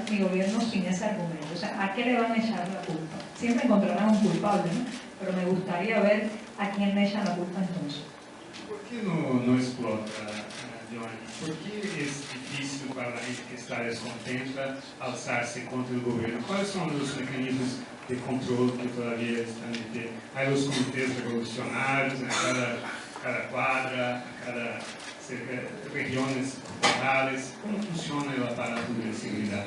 mi gobierno sin ese argumento. O sea, ¿a qué le van a echar la culpa? Siempre encontrarán un culpable, ¿no? Pero me gustaría ver a quién le echan la culpa entonces. ¿Por qué no explota, Johnny? ¿Por qué es difícil para la gente que está descontenta alzarse contra el gobierno? ¿Cuáles son los mecanismos de control que todavía están en pie? Hay los comités revolucionarios en cada cuadra, a cada regiones rurales. ¿Cómo funciona el aparato de seguridad?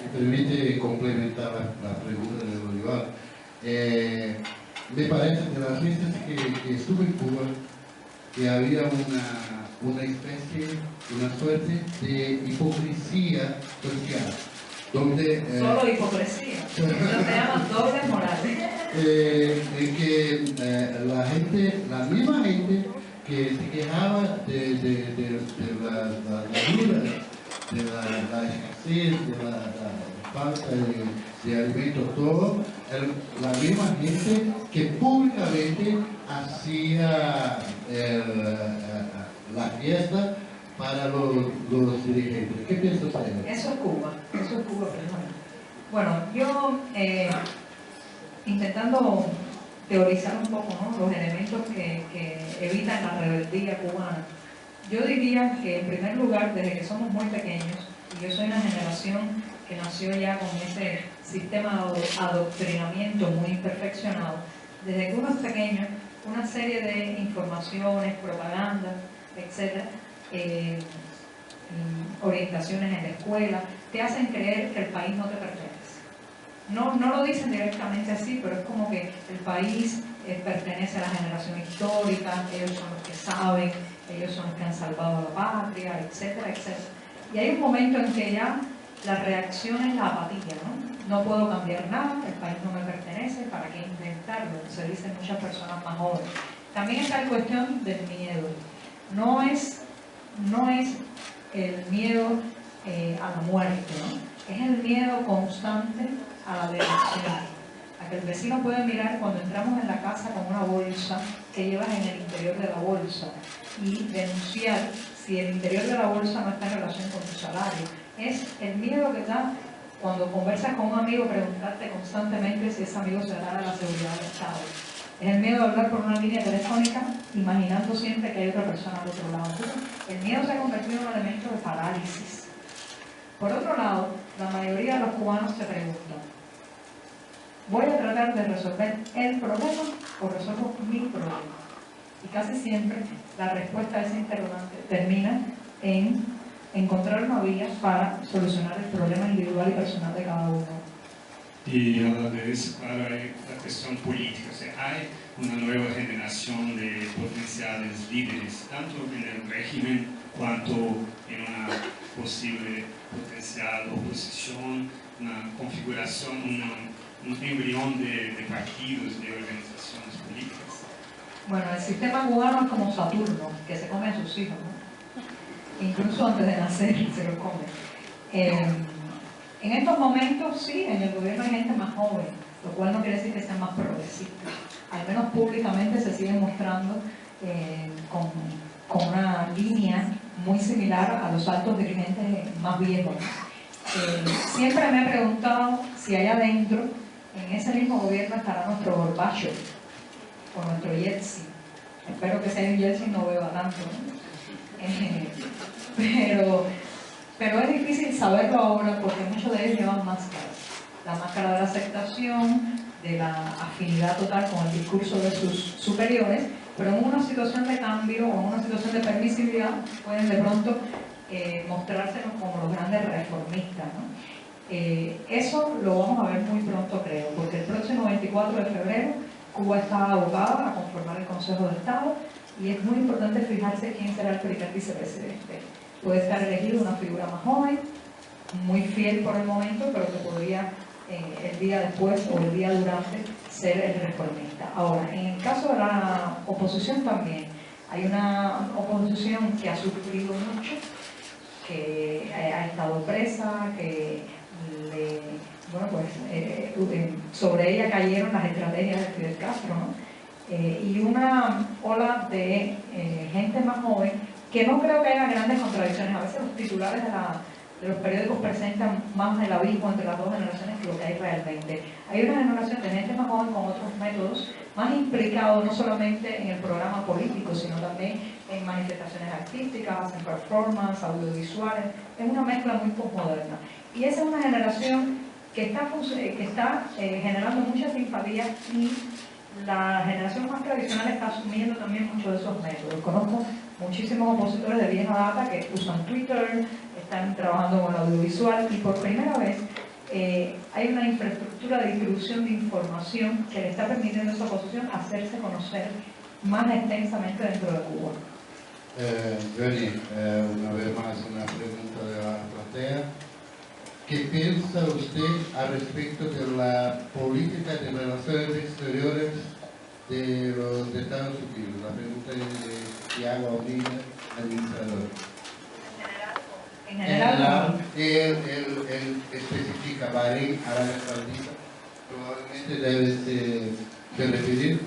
Me permite complementar la pregunta de Bolívar. Me parece de las veces que estuve en Cuba que había una especie, una suerte de hipocresía social. Donde, solo hipocresía, eso se llama doble moral. Que la misma gente que se quejaba de la ayuda, de la escasez, de la falta de alimentos, todo, la misma gente que públicamente hacía la fiesta para los dirigentes. ¿Qué piensa usted? Eso es Cuba, primero. Bueno, yo intentando teorizar un poco, ¿no?, los elementos que evitan la rebeldía cubana, yo diría que en primer lugar, desde que somos muy pequeños, y yo soy una generación que nació ya con ese sistema de adoctrinamiento muy perfeccionado, desde que uno es pequeño, una serie de informaciones, propaganda, etcétera, orientaciones en la escuela, te hacen creer que el país no te pertenece. No lo dicen directamente así, pero es como que el país pertenece a la generación histórica, ellos son los que saben, ellos son los que han salvado a la patria, etcétera, etcétera. Y hay un momento en que ya la reacción es la apatía, ¿no? No puedo cambiar nada, el país no me pertenece, ¿para qué intentarlo? Se dicen muchas personas más jóvenes. También está la cuestión del miedo. No es el miedo a la muerte, ¿no? Es el miedo constante a la destrucción, a que el vecino puede mirar cuando entramos en la casa con una bolsa que llevas en el interior de la bolsa y denunciar si el interior de la bolsa no está en relación con tu salario. Es el miedo que da cuando conversas con un amigo, preguntarte constantemente si ese amigo se dará a la seguridad del Estado. Es el miedo de hablar por una línea telefónica imaginando siempre que hay otra persona al otro lado. Entonces, el miedo se ha convertido en un elemento de parálisis. Por otro lado, la mayoría de los cubanos se preguntan: ¿voy a tratar de resolver el problema o resuelvo mi problema? Y casi siempre la respuesta a ese interrogante termina en encontrar una vía para solucionar el problema individual y personal de cada uno. Y a la vez, claro, hay la cuestión política, o sea, hay una nueva generación de potenciales líderes, tanto en el régimen cuanto en una posible potencial oposición, una configuración, un embrión de partidos, de organizaciones políticas. Bueno, el sistema cubano es como Saturno, que se come a sus hijos, ¿no? Incluso antes de nacer se los come. En estos momentos, sí, en el gobierno hay gente más joven, lo cual no quiere decir que sean más progresistas. Al menos públicamente se siguen mostrando con una línea muy similar a los altos dirigentes más viejos. Siempre me he preguntado si allá adentro, en ese mismo gobierno, estará nuestro Gorbachev o nuestro Yeltsin. Espero que sea un Yeltsin, no veo tanto, ¿no? Pero es difícil saberlo ahora porque muchos de ellos llevan máscaras. La máscara de la aceptación, de la afinidad total con el discurso de sus superiores, pero en una situación de cambio o en una situación de permisividad pueden de pronto mostrársenos como los grandes reformistas, ¿no? Eso lo vamos a ver muy pronto, creo, porque el próximo 24 de febrero Cuba está abocada a conformar el Consejo de Estado y es muy importante fijarse quién será el primer vicepresidente. Puede estar elegido una figura más joven, muy fiel por el momento, pero que podría el día después o el día durante ser el reformista. Ahora, en el caso de la oposición también, hay una oposición que ha sufrido mucho, que ha estado presa, que sobre ella cayeron las estrategias de Fidel Castro, ¿no? Y una ola gente más joven, que no creo que haya grandes contradicciones. A veces los titulares de los periódicos presentan más el abismo entre las dos generaciones que lo que hay realmente. Hay una generación de gente más joven con otros métodos, más implicados no solamente en el programa político, sino también en manifestaciones artísticas, en performance, audiovisuales. Es una mezcla muy postmoderna. Y esa es una generación que está generando mucha simpatía, y la generación más tradicional está asumiendo también muchos de esos métodos. Conozco muchísimos opositores de vieja data que usan Twitter, están trabajando con el audiovisual, y por primera vez hay una infraestructura de distribución de información que le está permitiendo a esa oposición hacerse conocer más extensamente dentro de Cuba. Johnny, una vez más una pregunta de la platea. ¿Qué piensa usted al respecto de la política de relaciones exteriores de los Estados Unidos? La pregunta es de Tiago Almeida, administrador. En general, él especifica Bahrein, Arabia Saudita. Probablemente debe se referir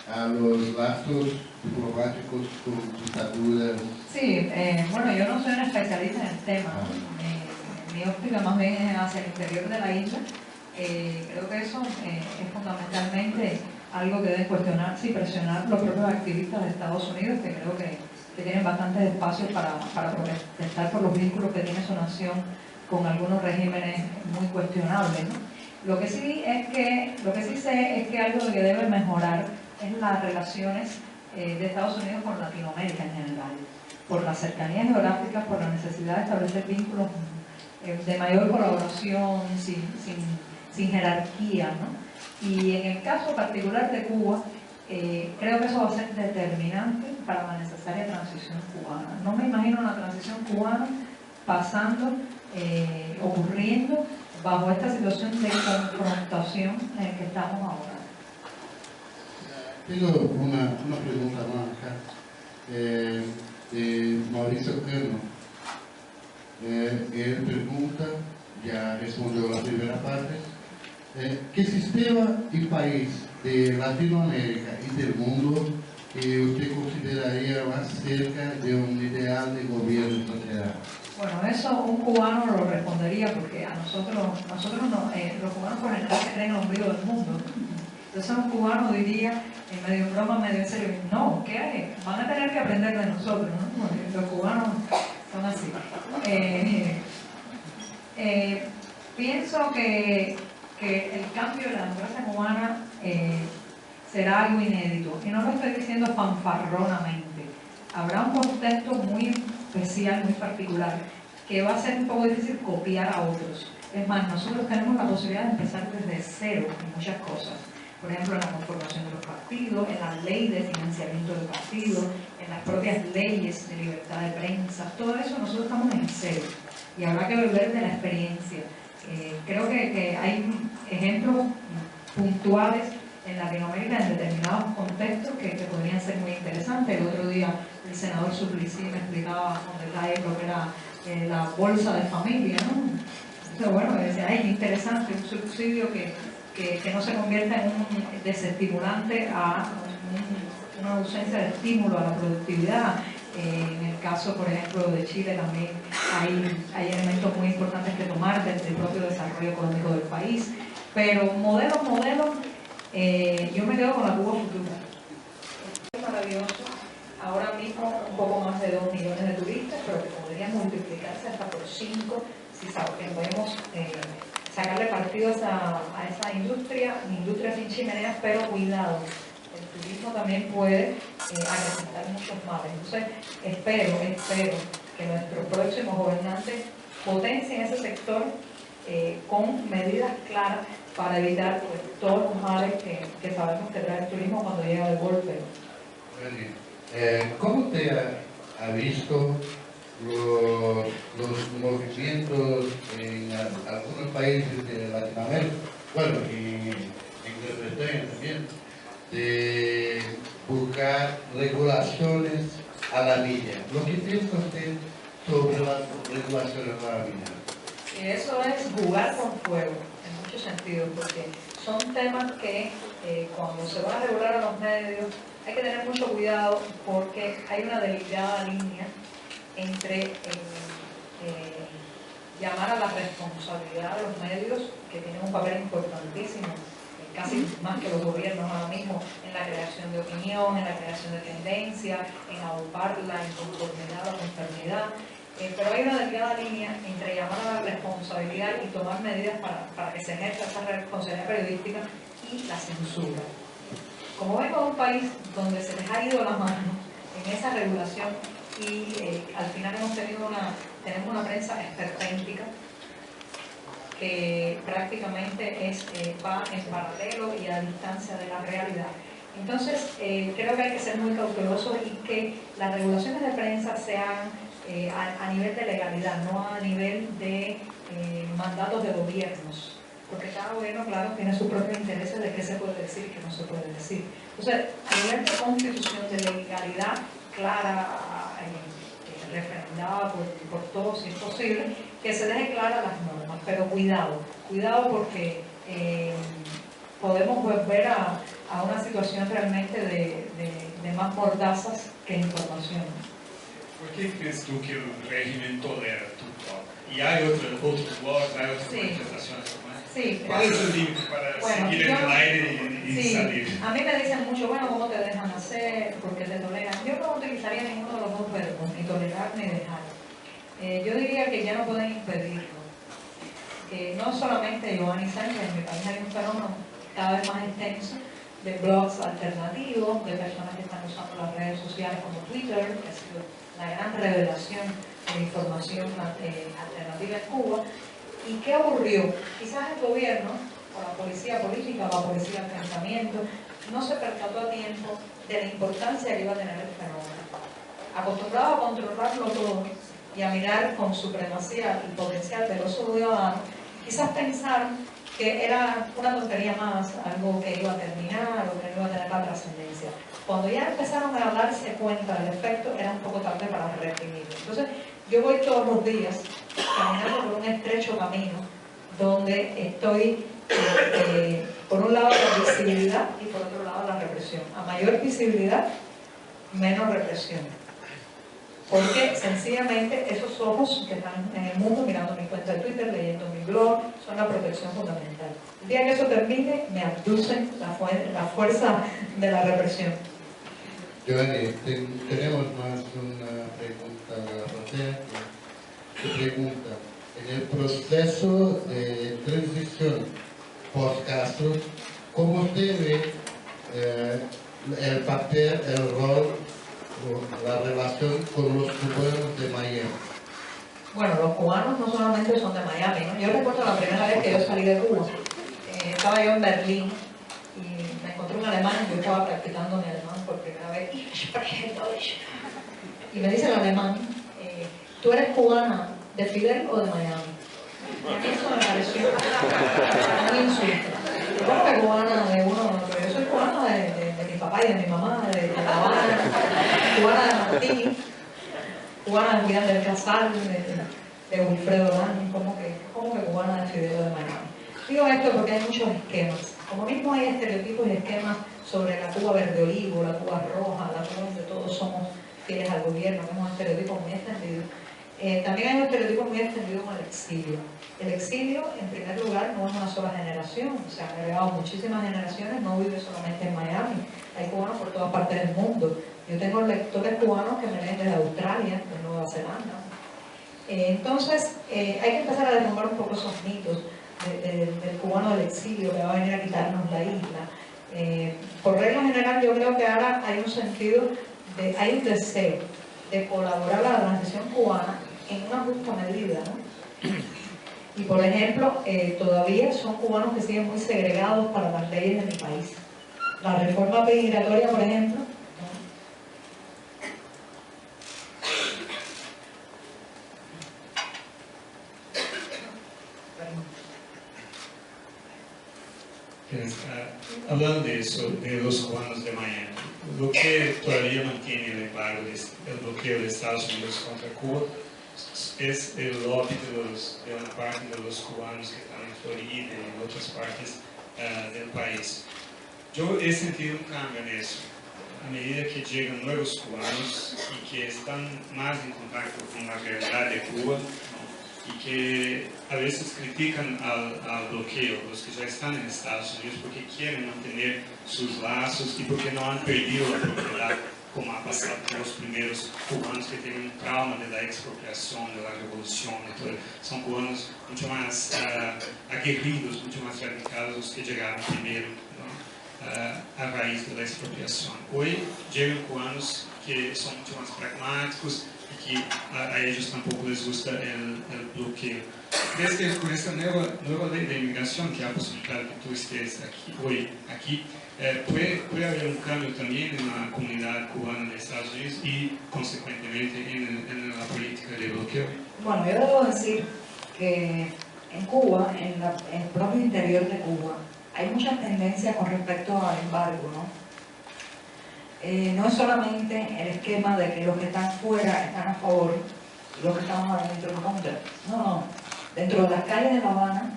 a los lazos diplomáticos con dictaduras. sí, bueno, yo no soy una especialista en el tema. Mi óptica más bien es hacia el interior de la isla. Creo que eso es fundamentalmente algo que deben cuestionarse y presionar los propios activistas de Estados Unidos, que creo que tienen bastantes espacios para protestar por los vínculos que tiene su nación con algunos regímenes muy cuestionables, ¿no? Lo que sí sé es que algo que debe mejorar es las relaciones de Estados Unidos con Latinoamérica en general, por la cercanía geográfica, por la necesidad de establecer vínculos de mayor colaboración, sin jerarquía, ¿no? Y en el caso particular de Cuba, creo que eso va a ser determinante para la necesaria transición cubana. No me imagino una transición cubana pasando, ocurriendo bajo esta situación de confrontación en la que estamos ahora. Tengo una pregunta más acá, de Mauricio Kerno. Él pregunta, ya respondió la primera parte, ¿qué sistema y país de Latinoamérica y del mundo que usted consideraría más cerca de un ideal de gobierno y sociedad? Bueno, eso un cubano lo respondería, porque a nosotros no, los cubanos por general se creen el ombligo del mundo. Entonces un cubano diría, medio en broma, medio en serio, no, ¿qué hay? Van a tener que aprender de nosotros, ¿no? Porque los cubanos son así. Pienso que el cambio de la democracia cubana será algo inédito, y no lo estoy diciendo fanfarronamente. Habrá un contexto muy especial, muy particular, que va a ser un poco difícil copiar a otros. Es más, nosotros tenemos la posibilidad de empezar desde cero en muchas cosas. Por ejemplo, en la conformación de los partidos, en la ley de financiamiento del partido, en las propias leyes de libertad de prensa. Todo eso nosotros estamos en cero, y habrá que beber de la experiencia. Creo que hay ejemplos puntuales en Latinoamérica en determinados contextos que podrían ser muy interesantes. El otro día el senador Suplicy me explicaba con detalle lo que era la bolsa de familia, ¿no? Entonces, bueno, me decía, ay, qué interesante, un subsidio que no se convierta en un desestimulante a una ausencia de estímulo a la productividad. En el caso, por ejemplo, de Chile también hay elementos muy importantes que tomar desde el propio desarrollo económico del país. Pero modelo, yo me quedo con la Cuba futura. Es maravilloso. Ahora mismo un poco más de 2 millones de turistas, pero que podrían multiplicarse hasta por 5 si sabemos sacarle partido a esa industria sin chimeneas, pero cuidado. El turismo también puede acrecentar muchos males. Entonces, espero que nuestros próximos gobernantes potencien ese sector con medidas claras para evitar todos los males que sabemos que trae el turismo cuando llega el golpe. ¿Cómo te ha visto los movimientos en algunos países de Latinoamérica, bueno, y en Gran Bretaña también, de buscar regulaciones a la milla? ¿Lo que piensa usted sobre las regulaciones a la milla? Eso es jugar con fuego, en muchos sentidos, porque son temas que cuando se van a regular a los medios, hay que tener mucho cuidado porque hay una delicada línea entre llamar a la responsabilidad de los medios, que tienen un papel importantísimo, casi más que los gobiernos ahora mismo, en la creación de opinión, en la creación de tendencia, en aupar la inconformidad o la conformidad. Pero hay una delicada línea entre llamar a la responsabilidad y tomar medidas para que se ejerza esa responsabilidad periodística y la censura. Como vengo de un país donde se les ha ido la mano en esa regulación y al final tenemos una prensa esperpéntica que prácticamente va en paralelo y a distancia de la realidad. Entonces, creo que hay que ser muy cautelosos y que las regulaciones de prensa sean a nivel de legalidad, no a nivel de mandatos de gobiernos. Porque cada gobierno, claro, tiene sus propios intereses de qué se puede decir y qué no se puede decir. Entonces, a nivel de constitución, de legalidad clara, refrendada por todos, si es posible, que se deje claras las normas, pero cuidado porque podemos volver a una situación realmente de más mordazas que información. ¿Por qué crees tú que el régimen tolera TikTok? ¿Y hay otros blogs, hay otras manifestaciones? Sí, ¿Cuál es el límite para seguir en el aire y salir? A mí me dicen mucho, bueno, ¿cómo te dejan hacer? ¿Por qué te toleran? Yo no utilizaría ninguno de los dos verbos, ni tolerar ni dejar. Yo diría que ya no pueden impedirlo. No solamente Giovanni Sánchez, en mi país hay un fenómeno cada vez más extenso de blogs alternativos, de personas que están usando las redes sociales como Twitter, que ha sido la gran revelación de información alternativa en Cuba. ¿Y qué ocurrió? Quizás el gobierno, o la policía política, o la policía del pensamiento, no se percató a tiempo de la importancia que iba a tener el fenómeno. Acostumbrado a controlarlo todo y a mirar con supremacía el potencial de los ciudadanos, quizás pensaron que era una tontería más, algo que iba a terminar o que no iba a tener la trascendencia. Cuando ya empezaron a darse cuenta del efecto, era un poco tarde para reprimirlo. Entonces, yo voy todos los días caminando por un estrecho camino donde estoy, por un lado, la visibilidad y por otro lado, la represión. A mayor visibilidad, menos represión. Porque sencillamente esos ojos que están en el mundo mirando mi cuenta de Twitter, leyendo mi blog, son la protección fundamental. El día que eso termine, me abducen la fuerza de la represión. Giovanni, tenemos más una pregunta de Rotea que pregunta, en el proceso de transición post-Castro, ¿cómo se ve el papel, el rol, la relación con los cubanos de Miami? Bueno, los cubanos no solamente son de Miami, ¿no? Yo recuerdo la primera vez que yo salí de Cuba, estaba yo en Berlín y me encontré un alemán y yo estaba practicando mi alemán por primera vez y me dice el alemán, ¿tú eres cubana de Fidel o de Miami? Y a mí eso me pareció un insulto. ¿Cómo que cubana de uno? Yo soy cubana de mi papá y de mi mamá, de La Habana, cubana de Martí, cubana de Miguel del Casal, de Wilfredo Dan, ¿cómo que cubana de Fidel o de Miami? Digo esto porque hay muchos esquemas. Como mismo hay estereotipos y esquemas sobre la Cuba verde olivo, la Cuba roja, la Cuba donde todos somos fieles al gobierno, que es un estereotipo muy extendido. También hay un estereotipo muy extendido con el exilio. El exilio, en primer lugar, no es una sola generación, se han agregado muchísimas generaciones, no vive solamente en Miami, hay cubanos por todas partes del mundo. Yo tengo lectores cubanos que me leen desde Australia, de Nueva Zelanda. Entonces, hay que empezar a derrumbar un poco esos mitos del cubano del exilio que va a venir a quitarnos la isla. Por regla general, yo creo que ahora hay un sentido, hay un deseo de colaborar a la transición cubana en una justa medida, ¿no? Y por ejemplo, todavía son cubanos que siguen muy segregados para las leyes de mi país. La reforma migratoria, por ejemplo, hablando de eso, de los cubanos de Miami, lo que todavía mantiene el embargo, el bloqueo de Estados Unidos contra Cuba, es el lobby de una parte de los cubanos que están en Florida y en otras partes del país. Yo he sentido un cambio en eso. a medida que llegan nuevos cubanos y que están más en contacto con la realidad de Cuba, y que a veces critican al bloqueo, los que ya están en Estados Unidos, porque quieren mantener sus lazos y porque no han perdido la propiedad, como ha pasado con los primeros cubanos que tienen un trauma de la expropiación, de la revolución. Entonces, son cubanos mucho más aguerridos, mucho más radicales los que llegaron primero, ¿no? A raíz de la expropiación. Hoy llegan cubanos que son mucho más pragmáticos, que a ellos tampoco les gusta el bloqueo. ¿Crees que con esta nueva ley de inmigración que ha posibilitado que tú estés hoy aquí, puede haber un cambio también en la comunidad cubana de Estados Unidos y consecuentemente en la política de bloqueo? Bueno, yo debo decir que en Cuba, en el propio interior de Cuba, hay muchas tendencias con respecto al embargo, ¿no? No es solamente el esquema de que los que están fuera están a favor y los que estamos adentro en contra. No. Dentro de las calles de La Habana,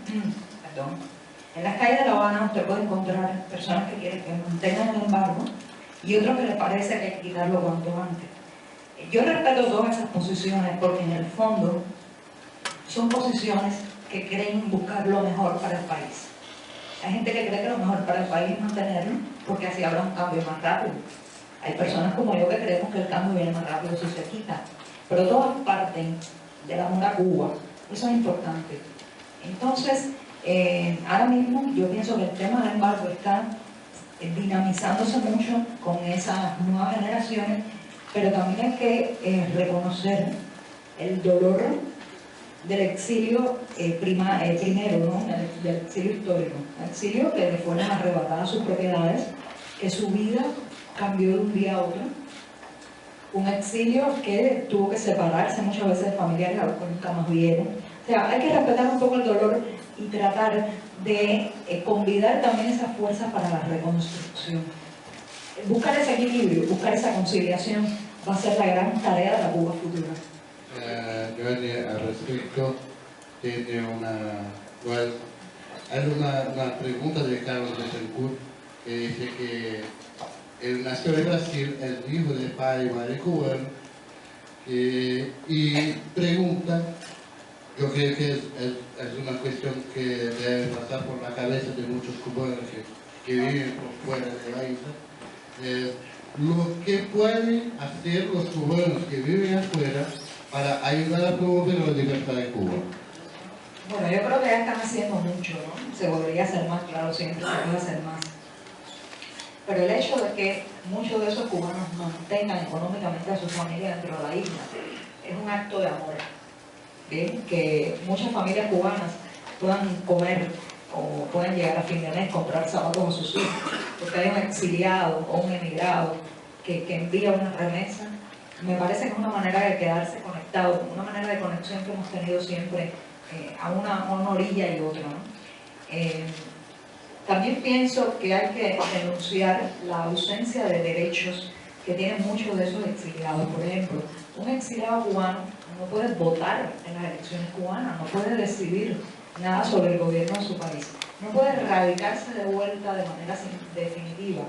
en las calles de La Habana usted puede encontrar personas que quieren que mantengan el embargo y otros que les parece que hay que quitarlo cuanto antes. Yo respeto todas esas posiciones porque en el fondo son posiciones que creen buscar lo mejor para el país. Hay gente que cree que lo mejor para el país es mantenerlo porque así habrá un cambio más rápido. Hay personas como yo que creemos que el cambio viene más rápido si se quita. Pero todas parten del amor a Cuba. Eso es importante. Entonces, ahora mismo yo pienso que el tema del embargo está dinamizándose mucho con esas nuevas generaciones, pero también hay que reconocer el dolor del exilio primero, ¿no? Del exilio histórico. El exilio que le fueron arrebatadas sus propiedades, que su vida cambió de un día a otro. Un exilio que tuvo que separarse muchas veces de familiares a los que nunca más vieron. O sea, hay que respetar un poco el dolor y tratar de convidar también esas fuerzas para la reconstrucción. Buscar ese equilibrio, buscar esa conciliación va a ser la gran tarea de la Cuba futura. Yo al respecto tiene hay una pregunta de Carlos Betancourt que dice que él nació en Brasil, es hijo de padre y madre cubano, y pregunta, yo creo que es una cuestión que debe pasar por la cabeza de muchos cubanos que viven por fuera de la isla, lo que pueden hacer los cubanos que viven afuera para ayudar a promover la libertad de Cuba. Bueno, yo creo que ya están haciendo mucho, ¿no? Se podría hacer más, claro, siempre se puede hacer más. Pero el hecho de que muchos de esos cubanos mantengan económicamente a su familia dentro de la isla es un acto de amor. ¿Bien? Que muchas familias cubanas puedan comer o puedan llegar a fin de mes, comprar zapatos a sus hijos, porque hay un exiliado o un emigrado que envía una remesa. Me parece que es una manera de quedarse conectado, una manera de conexión que hemos tenido siempre a una orilla y otra, ¿no? También pienso que hay que denunciar la ausencia de derechos que tienen muchos de esos exiliados. Por ejemplo, un exiliado cubano no puede votar en las elecciones cubanas, no puede decidir nada sobre el gobierno de su país, no puede radicarse de vuelta de manera definitiva,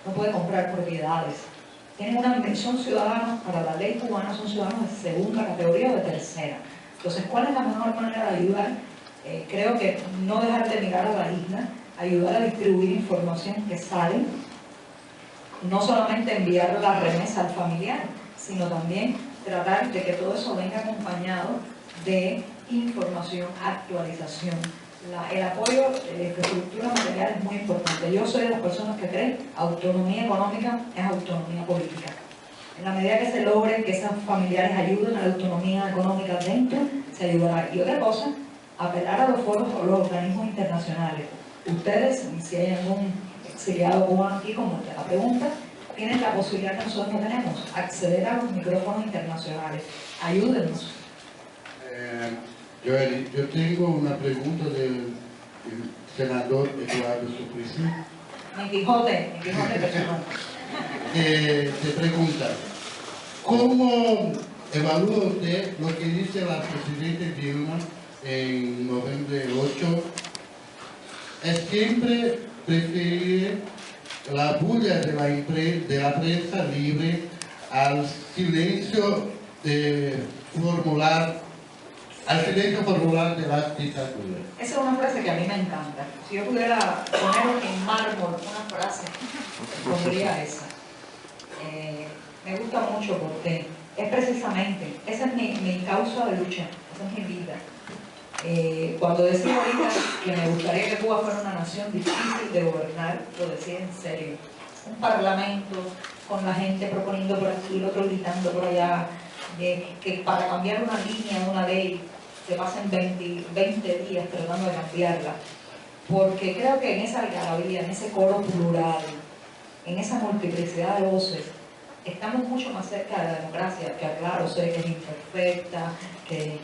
no puede comprar propiedades. Son ciudadanos, para la ley cubana, son ciudadanos de segunda categoría o de tercera. Entonces, ¿cuál es la mejor manera de ayudar? Creo que no dejar de mirar a la isla, ayudar a distribuir información que sale, no solamente enviar la remesa al familiar, sino también tratar de que todo eso venga acompañado de información, actualización. El apoyo de infraestructura material es muy importante. Yo soy de las personas que creen autonomía económica es autonomía política. En la medida que se logre que esas familiares ayuden a la autonomía económica dentro, se ayudará. Y otra cosa, apelar a los foros o los organismos internacionales. Ustedes, si hay algún exiliado cubano aquí, como te la pregunta, tienen la posibilidad que nosotros no tenemos, acceder a los micrófonos internacionales. Ayúdennos. Yo tengo una pregunta del senador Eduardo Suplicy. Mi Quijote personal. Te pregunta, ¿cómo evalúa usted lo que dice la presidenta Dilma en noviembre 8? Es siempre preferible la bulla de la prensa libre al silencio formular de las dictaduras. Esa es una frase que a mí me encanta. Si yo pudiera poner en mármol una frase, pondría esa. Me gusta mucho porque es precisamente, esa es mi causa de lucha, esa es mi vida. Cuando decía ahorita que me gustaría que Cuba fuera una nación difícil de gobernar, lo decía en serio. Un parlamento con la gente proponiendo por aquí, el otro gritando por allá, que para cambiar una línea de una ley se pasen 20 días tratando de cambiarla. Porque creo que en esa algarabía, en ese coro plural, en esa multiplicidad de voces, estamos mucho más cerca de la democracia, que claro, sé que es imperfecta, que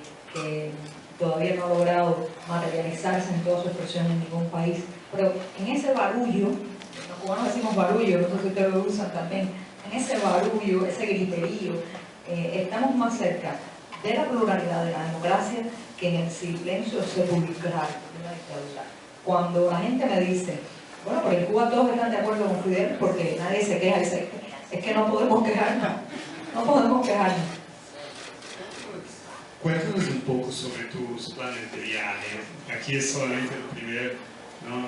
todavía no ha logrado materializarse en toda su expresión en ningún país, pero en ese barullo, los cubanos decimos barullo, no sé si ustedes lo usan también, en ese barullo, ese griterío, estamos más cerca de la pluralidad de la democracia que en el silencio sepulcral de una dictadura. Cuando la gente me dice, bueno, porque en Cuba todos están de acuerdo con Fidel porque nadie se queja, dice, es que no podemos quejarnos, no podemos quejarnos. Cuéntanos un poco sobre tus planes de viaje. Aquí es solamente el primer, ¿no?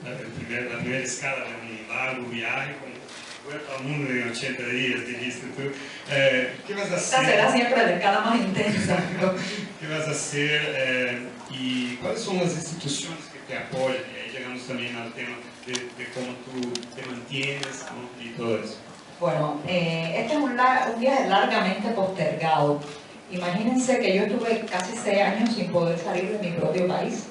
La primera escala de un largo viaje, como vuelta al mundo en 80 días, dijiste tú. ¿Qué vas a hacer? Esta será siempre la escala más intensa. ¿Qué vas a hacer? ¿Y cuáles son las instituciones que te apoyan? Y ahí llegamos también al tema de cómo tú te mantienes, ¿no? Y todo eso. Bueno, este es un viaje largamente postergado. Imagínense que yo estuve casi 6 años sin poder salir de mi propio país.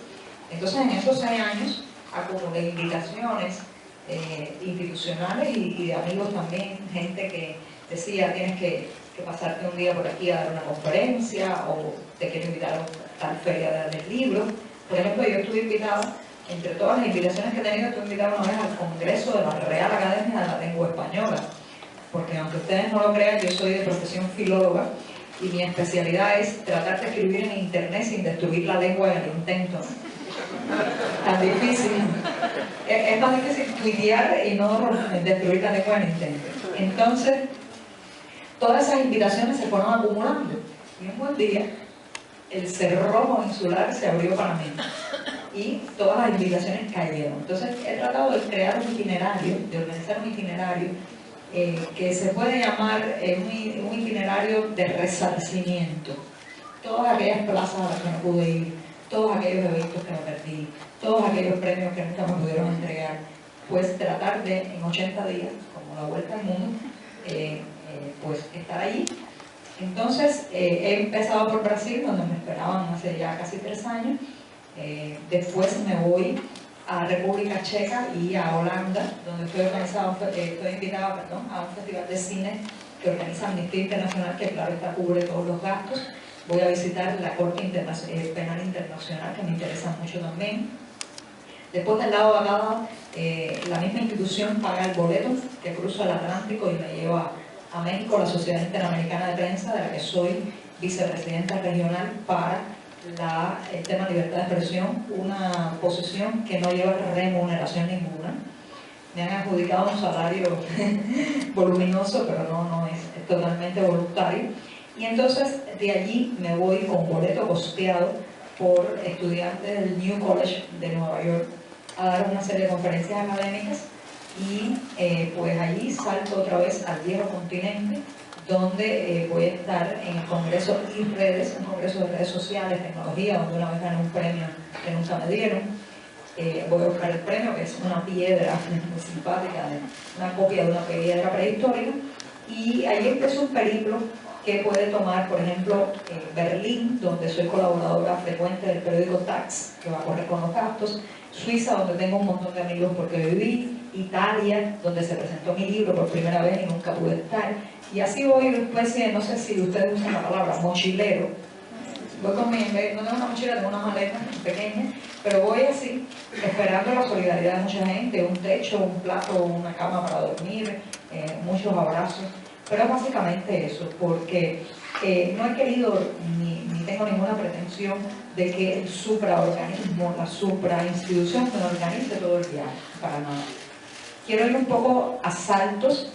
Entonces, en esos 6 años acumulé invitaciones institucionales y de amigos también, gente que decía, tienes que pasarte un día por aquí a dar una conferencia o te quiero invitar a tal feria del libro. Por ejemplo, yo estuve invitada, entre todas las invitaciones que he tenido, estuve invitada una vez al Congreso de la Real Academia de la Lengua Española, porque aunque ustedes no lo crean, yo soy de profesión filóloga y mi especialidad es tratar de escribir en internet sin destruir la lengua en el intento. Tan difícil. Es más difícil tuitear y no destruir la lengua en el intento. Entonces, todas esas invitaciones se fueron acumulando. Y un buen día, el cerrojo insular se abrió para mí. Y todas las invitaciones cayeron. Entonces, he tratado de crear un itinerario, de organizar un itinerario que se puede llamar un itinerario de resarcimiento. Todas aquellas plazas a las que no pude ir, todos aquellos eventos que me perdí, todos aquellos premios que nunca me pudieron entregar, pues tratar de, en 80 días, como la vuelta al mundo, pues estar allí. Entonces, he empezado por Brasil, donde me esperaban hace ya casi 3 años. Después me voy a República Checa y a Holanda, donde estoy invitada a un festival de cine que organiza Amnistía Internacional, que claro está cubre todos los gastos. Voy a visitar la Corte Penal Internacional, que me interesa mucho también. Después del lado de acá, la misma institución paga el boleto que cruza el Atlántico y me lleva a México, la Sociedad Interamericana de Prensa, de la que soy vicepresidenta regional para el tema de libertad de expresión, una posición que no lleva remuneración ninguna. Me han adjudicado un salario voluminoso, pero no es totalmente voluntario. Y entonces de allí me voy con boleto costeado por estudiantes del New College de Nueva York a dar una serie de conferencias académicas y pues allí salto otra vez al viejo continente, donde voy a estar en el Congreso IREDES, un congreso de redes sociales, tecnología, donde una vez gané un premio que nunca me dieron. Voy a buscar el premio, que es una piedra muy simpática, una copia de una piedra prehistórica, y ahí empezó un periplo que puede tomar, por ejemplo, Berlín, donde soy colaboradora frecuente del periódico Tax, que va a correr con los gastos, Suiza, donde tengo un montón de amigos porque viví, Italia, donde se presentó mi libro por primera vez y nunca pude estar, y así voy una especie, no sé si ustedes usan la palabra, mochilero. Voy con no tengo una mochila, tengo una maleta pequeña, pero voy así, esperando la solidaridad de mucha gente, un techo, un plato, una cama para dormir, muchos abrazos. Pero es básicamente eso, porque no he querido ni tengo ninguna pretensión de que el supraorganismo, la suprainstitución me organice todo el viaje, para nada. quiero ir un poco a saltos,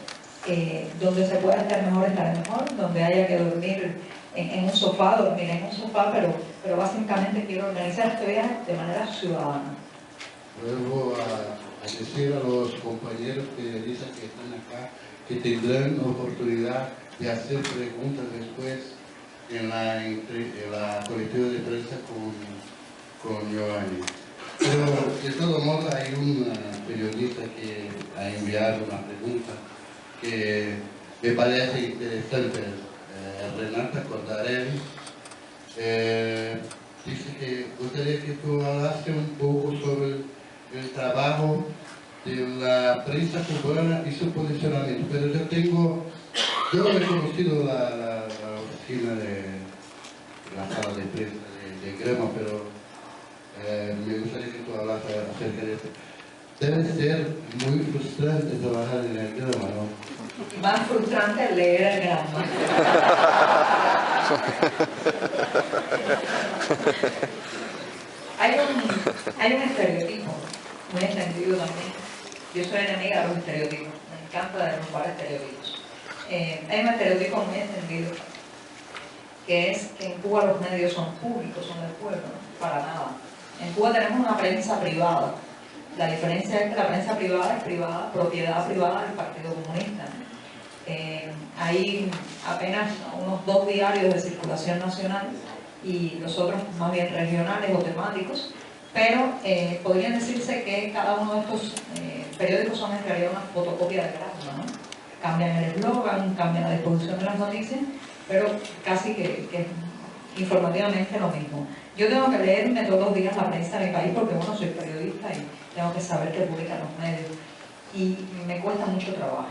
donde se pueda estar mejor, estaré mejor, donde haya que dormir en un sofá, dormiré en un sofá, pero básicamente quiero organizar este viaje de manera ciudadana. Vuelvo a decir a los compañeros periodistas que están acá que tendrán oportunidad de hacer preguntas después en la colectiva de prensa con Giovanni. Pero de todos modos hay un periodista que ha enviado una pregunta que me parece interesante. Renata Cordarelli dice que gustaría que tú hablaste un poco sobre el trabajo de la prensa cubana y su posicionamiento, pero yo he conocido la oficina de la sala de prensa de Grema, pero me gustaría que tú hablas acerca de eso. Debe ser muy frustrante trabajar en el Grema, ¿no? Más frustrante leer el Grama. Hay un estereotipo muy extendido también. Yo soy enemiga de los estereotipos, me encanta derrumbar estereotipos. Hay un estereotipo muy extendido, que es que en Cuba los medios son públicos, son del pueblo, ¿no? Para nada. En Cuba tenemos una prensa privada. La diferencia es que la prensa privada es privada, propiedad privada del Partido Comunista. Hay apenas unos 2 diarios de circulación nacional y los otros más bien regionales o temáticos, pero podrían decirse que cada uno de estos periódicos son en realidad una fotocopia de Grama, ¿no? Cambian el eslogan, cambian la disposición de las noticias, pero casi que informativamente lo mismo. Yo tengo que leerme todos los días la prensa de mi país porque, bueno, soy periodista y tengo que saber qué publican los medios. Y me cuesta mucho trabajo.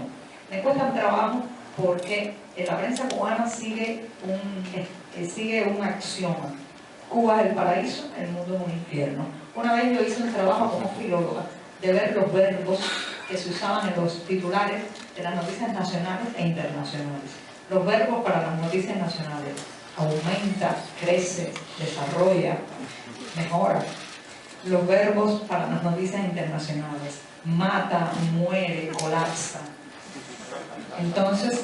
Me cuesta trabajo porque la prensa cubana sigue un axioma. Cuba es el paraíso, el mundo es un infierno. Una vez yo hice un trabajo como filóloga de ver los verbos que se usaban en los titulares de las noticias nacionales e internacionales. Los verbos para las noticias nacionales: aumenta, crece, desarrolla, mejora. Los verbos para las noticias internacionales: mata, muere, colapsa. Entonces,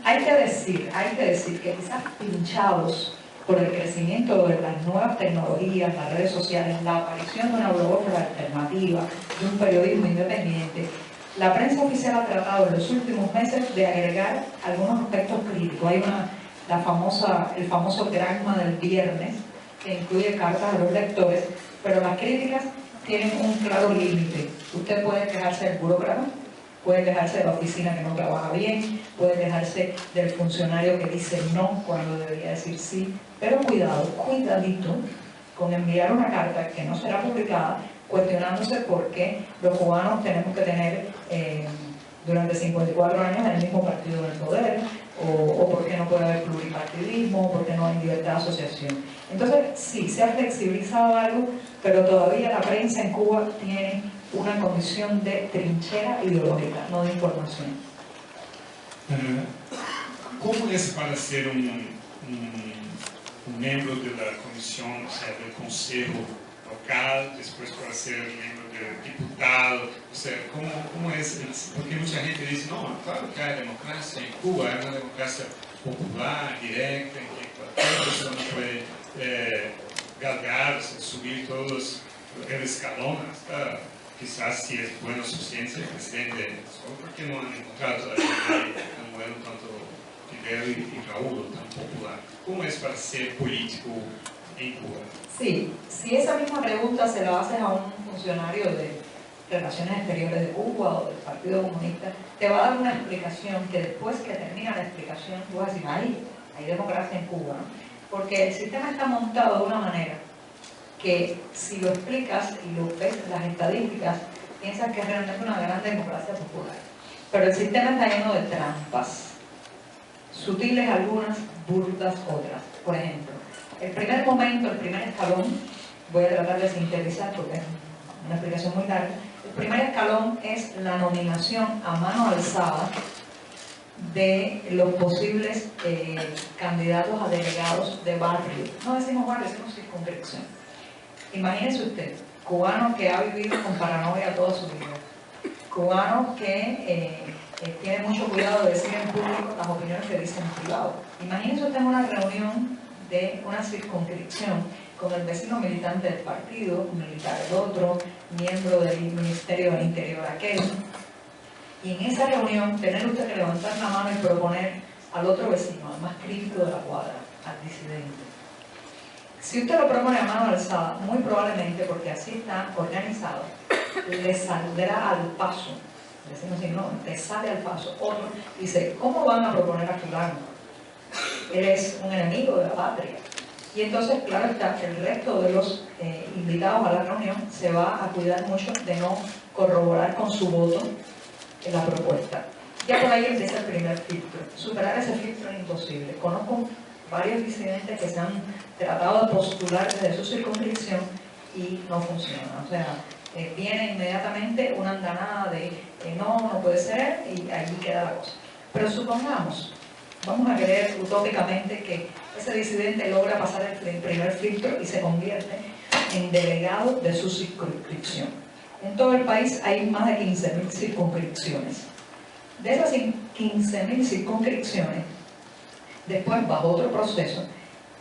hay que decir que quizás pinchados por el crecimiento de las nuevas tecnologías, las redes sociales, la aparición de una blogósfera alternativa, de un periodismo independiente, la prensa oficial ha tratado en los últimos meses de agregar algunos aspectos críticos. Hay el famoso dragma del viernes, que incluye cartas a los lectores, pero las críticas tienen un claro límite. Usted puede quejarse del burócrata, puede quejarse de la oficina que no trabaja bien, puede quejarse del funcionario que dice no cuando debería decir sí, pero cuidadito con enviar una carta que no será publicada cuestionándose por qué los cubanos tenemos que tener durante 54 años el mismo partido en el poder, o por qué no puede haber pluripartidismo, o por qué no hay libertad de asociación. Entonces, sí, se ha flexibilizado algo, pero todavía la prensa en Cuba tiene una condición de trinchera ideológica, no de información. ¿Cómo es para ser un miembro de la comisión, o sea, del consejo local, después para ser miembro del diputado? O sea, ¿cómo es? Porque mucha gente dice, no, claro que hay democracia en Cuba, hay una democracia popular, directa, en que cualquier persona puede galgar, o sea, subir todos el escalón hasta, quizás si es bueno suficiente, el presidente, solo porque no han encontrado todavía nadie tan bueno tanto Fidel y Raúl, tan popular. ¿Cómo es para ser político en Cuba? Sí, si esa misma pregunta se la haces a un funcionario de Relaciones Exteriores de Cuba o del Partido Comunista, te va a dar una explicación que después que termina la explicación, tú vas a decir, hay democracia en Cuba, ¿no? Porque el sistema está montado de una manera que si lo explicas y lo ves las estadísticas, piensas que es realmente una gran democracia popular. Pero el sistema está lleno de trampas, sutiles algunas, burdas otras. Por ejemplo, el primer momento, el primer escalón, voy a tratar de sintetizar porque es una explicación muy larga. El primer escalón es la nominación a mano alzada de los posibles candidatos a delegados de barrio. No decimos barrio, decimos circunscripción. Imagínese usted, cubano que ha vivido con paranoia toda su vida, cubano que tiene mucho cuidado de decir en público las opiniones que dicen en privado. Imagínense usted una reunión de una circunscripción con el vecino militante del partido, un militar el otro, miembro del Ministerio del Interior aquel, y en esa reunión tener usted que levantar la mano y proponer al otro vecino, al más crítico de la cuadra, al disidente. Si usted lo propone a mano alzada, muy probablemente, porque así está organizado, le saldrá al paso, decimos así, no, le sale al paso otro, dice, ¿cómo van a proponer a fulano? Él es un enemigo de la patria. Y entonces, claro está, el resto de los invitados a la reunión se va a cuidar mucho de no corroborar con su voto la propuesta. Ya por ahí empieza el primer filtro. Superar ese filtro es imposible. Conozco varios disidentes que se han tratado de postular desde su circunscripción y no funciona. O sea, viene inmediatamente una andanada de no puede ser, y allí queda la cosa. Pero supongamos, vamos a creer utópicamente que ese disidente logra pasar el primer filtro y se convierte en delegado de su circunscripción. En todo el país hay más de 15.000 circunscripciones. De esas 15.000 circunscripciones, después, bajo otro proceso,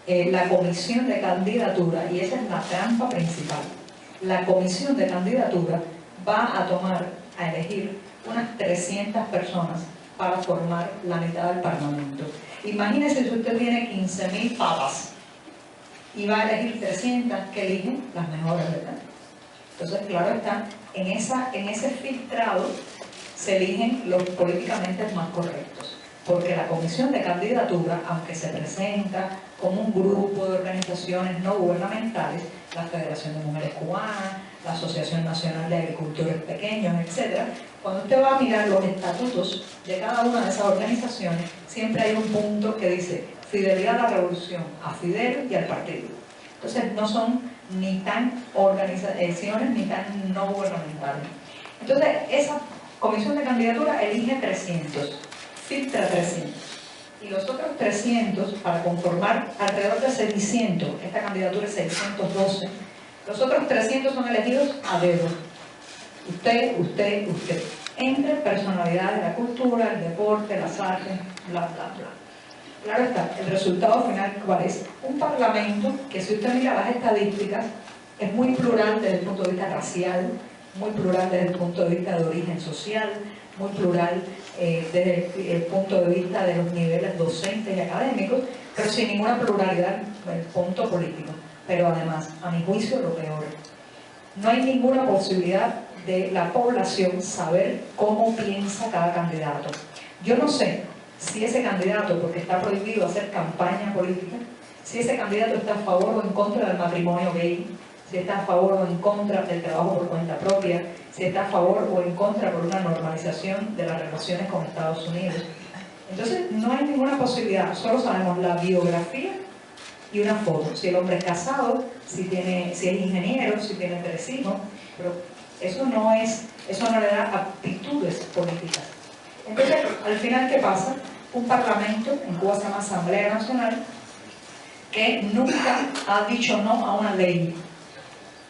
la comisión de candidatura, y esa es la trampa principal, la comisión de candidatura va a elegir unas 300 personas para formar la mitad del Parlamento. Imagínese si usted tiene 15.000 papas y va a elegir 300 que eligen las mejores, ¿verdad? Entonces, claro está, en ese filtrado se eligen los políticamente más correctos, porque la comisión de candidatura, aunque se presenta como un grupo de organizaciones no gubernamentales, la Federación de Mujeres Cubanas, la Asociación Nacional de Agricultores Pequeños, etc., cuando usted va a mirar los estatutos de cada una de esas organizaciones, siempre hay un punto que dice fidelidad a la revolución, a Fidel y al partido. Entonces no son ni tan organizaciones ni tan no gubernamentales. Entonces esa comisión de candidatura elige 300, filtra 300. Y los otros 300, para conformar alrededor de 600, esta candidatura es 612, los otros 300 son elegidos a dedo. Usted, entre personalidades de la cultura, el deporte, las artes, bla, bla, bla. Claro está, el resultado final, ¿cuál es? Un parlamento que, si usted mira las estadísticas, es muy plural desde el punto de vista racial, muy plural desde el punto de vista de origen social, muy plural desde el punto de vista de los niveles docentes y académicos, pero sin ninguna pluralidad en el punto político. Pero además, a mi juicio, lo peor, no hay ninguna posibilidad de la población saber cómo piensa cada candidato. Yo no sé si ese candidato, porque está prohibido hacer campaña política, si ese candidato está a favor o en contra del matrimonio gay, si está a favor o en contra del trabajo por cuenta propia, si está a favor o en contra por una normalización de las relaciones con Estados Unidos. Entonces no hay ninguna posibilidad, solo sabemos la biografía y una foto, si el hombre es casado, si es ingeniero, si tiene 3 hijos, pero eso no le da aptitudes políticas. Entonces, al final, ¿qué pasa? Un parlamento, en Cuba se llama Asamblea Nacional, que nunca ha dicho no a una ley.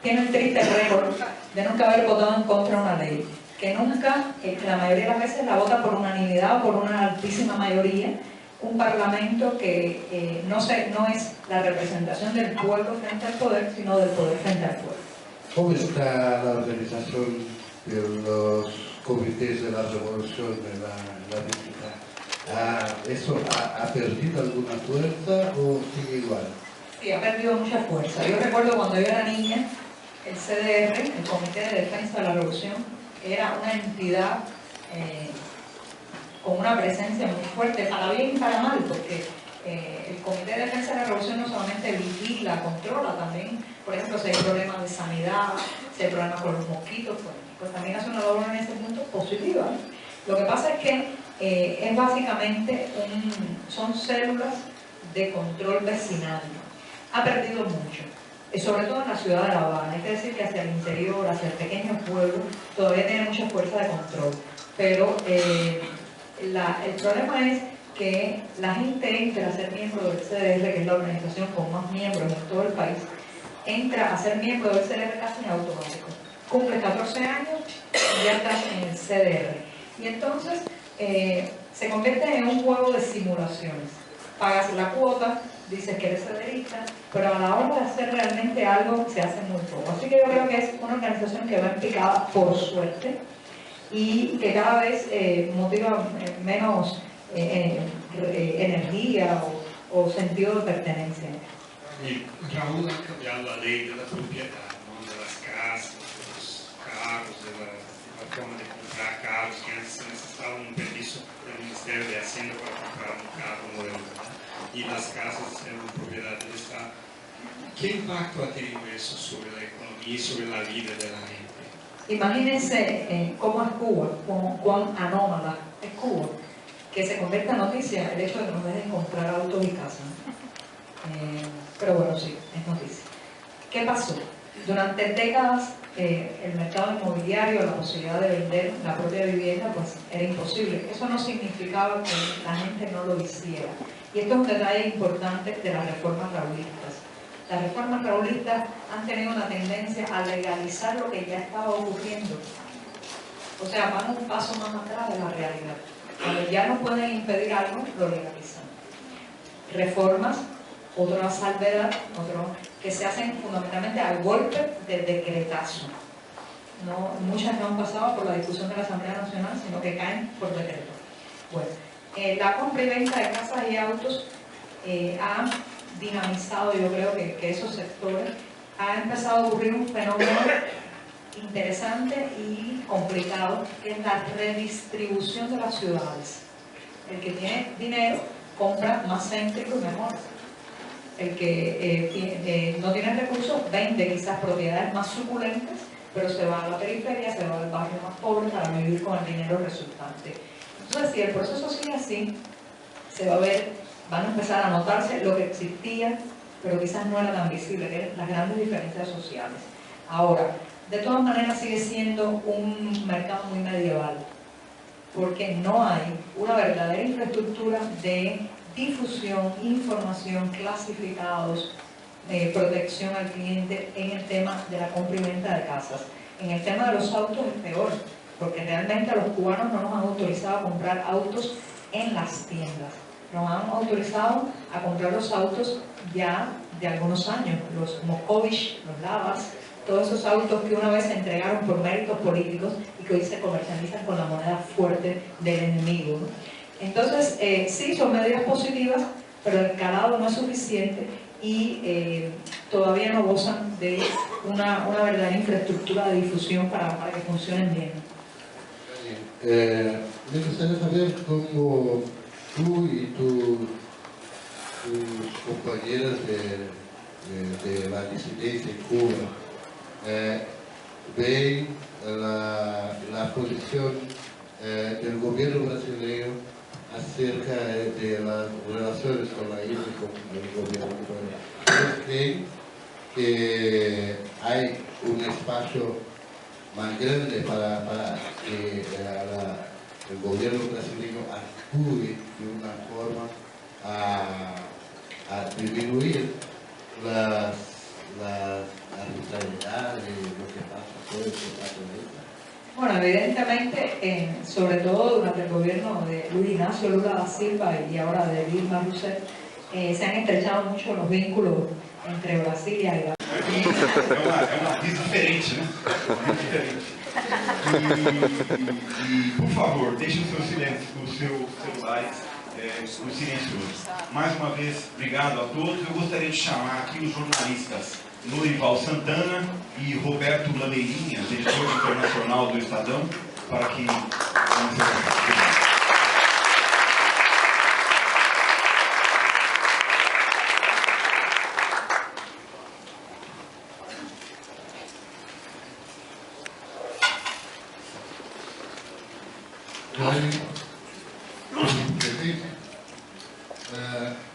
Tiene el triste récord de nunca haber votado en contra de una ley, que nunca, la mayoría de las veces la vota por unanimidad o por una altísima mayoría. Un parlamento que no es la representación del pueblo frente al poder, sino del poder frente al pueblo. ¿Cómo está la organización de los comités de la revolución de la dignidad? ¿Eso ha perdido alguna fuerza o sigue igual? Sí, ha perdido mucha fuerza. Yo recuerdo cuando yo era niña, el CDR, el Comité de Defensa de la Revolución, era una entidad con una presencia muy fuerte, para bien y para mal, porque el Comité de Defensa de la Revolución no solamente vigila, controla, también, por ejemplo, si hay problemas de sanidad, si hay problemas con los mosquitos, pues también hace una labor en ese punto positiva. Lo que pasa es que es básicamente son células de control vecinal. Ha perdido mucho, sobre todo en la ciudad de La Habana. Hay que decir que hacia el interior, hacia el pequeño pueblo, todavía tiene mucha fuerza de control, pero el problema es que la gente entra a ser miembro del CDR, que es la organización con más miembros en todo el país, entra a ser miembro del CDR casi en automático. cumples 14 años y ya estás en el CDR. Y entonces se convierte en un juego de simulaciones. Pagas la cuota, dices que eres CDRista, pero a la hora de hacer realmente algo se hace muy poco. Así que yo creo que es una organización que va en picada por suerte y que cada vez motiva menos energía o sentido de pertenencia. Y Raúl ha cambiado la ley de la propiedad, ¿no? De las casas, de los carros, de la forma de comprar carros, que antes se necesitaba un permiso del Ministerio de Hacienda para comprar un carro nuevo, ¿verdad? Y las casas eran propiedad del Estado. ¿Qué impacto ha tenido eso sobre la economía y sobre la vida de la gente? Imagínense cómo es Cuba, cuán anómala es Cuba, que se convierta en noticia el hecho de que nos dejen comprar autos y casas. Pero bueno, sí, es noticia. ¿Qué pasó? Durante décadas el mercado inmobiliario, la posibilidad de vender la propia vivienda, pues era imposible. Eso no significaba que la gente no lo hiciera. Y esto es un detalle importante de las reformas raulistas. Las reformas raulistas han tenido una tendencia a legalizar lo que ya estaba ocurriendo. O sea, van un paso más atrás de la realidad. Cuando ya no pueden impedir algo, lo legalizan. Reformas, otra salvedad, que se hacen fundamentalmente al golpe de decretazo. Muchas no han pasado por la discusión de la Asamblea Nacional, sino que caen por decreto. Bueno, la compra y venta de casas y autos ha dinamizado, yo creo que esos sectores, ha empezado a ocurrir un fenómeno interesante y complicado, que es la redistribución de las ciudades. El que tiene dinero compra más céntrico y mejor. El que no tiene recursos vende quizás propiedades más suculentas, pero se va a la periferia, se va al barrio más pobre para vivir con el dinero resultante. Entonces, si el proceso sigue así, se va a ver, van a empezar a notarse lo que existía, pero quizás no era tan visible, que eran las grandes diferencias sociales. Ahora, de todas maneras sigue siendo un mercado muy medieval, porque no hay una verdadera infraestructura de difusión, información, clasificados, protección al cliente en el tema de la compra y venta de casas. En el tema de los autos es peor, porque realmente a los cubanos no nos han autorizado a comprar autos en las tiendas. Nos han autorizado a comprar los autos ya de algunos años, los Mokovich, los Lavas, todos esos autos que una vez se entregaron por méritos políticos y que hoy se comercializan con la moneda fuerte del enemigo, ¿no? Entonces, sí, son medidas positivas, pero el calado no es suficiente y todavía no gozan de una verdadera infraestructura de difusión para que funcionen bien. Me gustaría saber cómo tú y tus compañeros de la disidencia en Cuba ven la posición del gobierno brasileño acerca de las relaciones con la isla y con el gobierno cubano. ¿Ustedes creen que hay un espacio más grande para que el gobierno brasileño actúe de una forma a disminuir las arbitrariedades, lo que pasa todo este caso de esta? Bueno, evidentemente, sobre todo durante el gobierno de Luis Ignacio Lula da Silva y ahora de Dilma Rousseff, se han estrechado mucho los vínculos entre Brasil y Haití. É uma vista diferente, né? Muito diferente. E, por favor, deixem os seus celulares os silenciosos. Mais uma vez, obrigado a todos. Eu gostaria de chamar aqui os jornalistas Norival Santana e Roberto Lameirinha, editor internacional do Estadão, para que...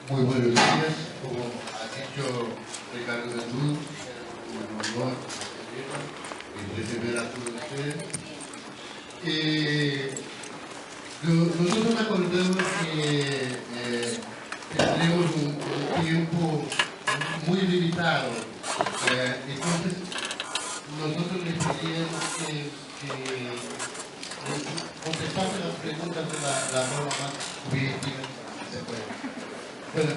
Muy buenos días, como ha dicho Ricardo de Luz, es un honor recibir a todos ustedes. Nosotros acordamos que tenemos un tiempo muy limitado, entonces nosotros les pedíamos Bueno,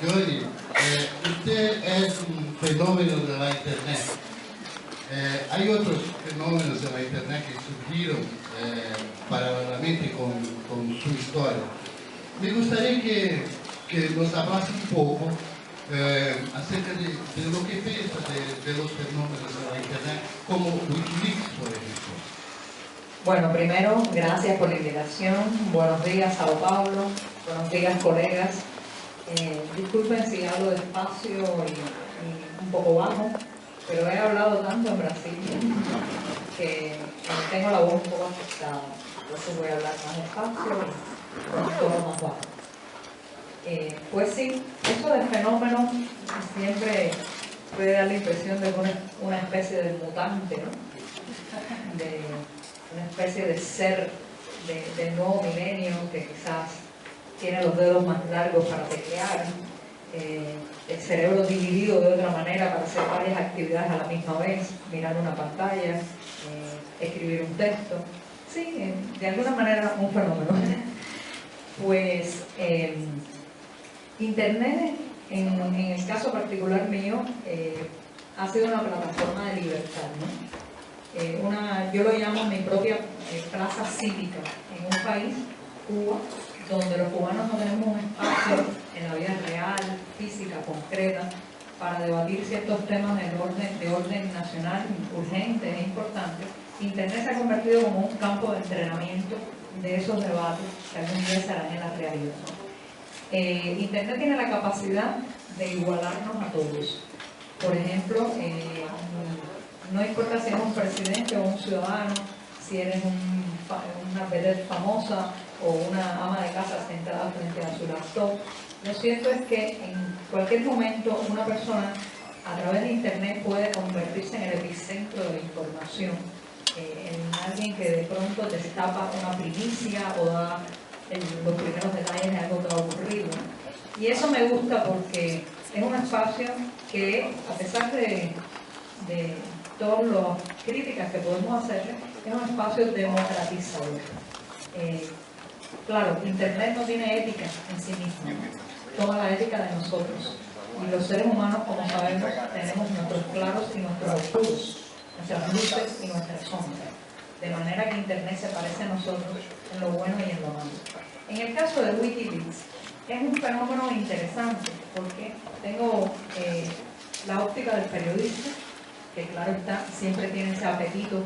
Giovanni, usted es un fenómeno de la Internet. Hay otros fenómenos de la Internet que surgieron paralelamente con su historia. Me gustaría que nos hablase un poco acerca de lo que piensa de los fenómenos de la Internet, como Wikileaks, por ejemplo. Bueno, primero, gracias por la invitación. Buenos días, Sao Paulo. Buenos días, colegas. Disculpen si hablo despacio y un poco bajo, pero he hablado tanto en Brasil que tengo la voz un poco afectada. Entonces voy a hablar más despacio y con un tono más bajo. Pues sí, eso del fenómeno siempre puede dar la impresión de una especie de mutante, ¿no? De una especie de ser del nuevo milenio que quizás tiene los dedos más largos para teclear, el cerebro dividido de otra manera para hacer varias actividades a la misma vez, mirar una pantalla, escribir un texto. Sí, de alguna manera un fenómeno. Pues Internet, en el caso particular mío, ha sido una plataforma de libertad, ¿no? Yo lo llamo mi propia plaza cívica en un país, Cuba, donde los cubanos no tenemos un espacio en la vida real, física, concreta, para debatir ciertos temas de orden nacional urgentes e importantes. Internet se ha convertido como un campo de entrenamiento de esos debates que algún día se harán en la realidad, ¿no? Internet tiene la capacidad de igualarnos a todos. Por ejemplo, no importa si eres un presidente o un ciudadano, si eres una vedette famosa o una ama de casa sentada frente a su laptop. Lo cierto es que en cualquier momento una persona a través de Internet puede convertirse en el epicentro de la información, en alguien que de pronto destapa una primicia o da los primeros detalles de algo que ha ocurrido. Y eso me gusta porque es un espacio que, a pesar de todas las críticas que podemos hacerle, es un espacio democratizador. Claro, Internet no tiene ética en sí mismo, toma la ética de nosotros. Y los seres humanos, como sabemos, tenemos nuestros claros y nuestros oscuros, nuestras luces y nuestras sombras. De manera que Internet se parece a nosotros en lo bueno y en lo malo. En el caso de Wikileaks, es un fenómeno interesante porque tengo la óptica del periodista, que claro está, siempre tiene ese apetito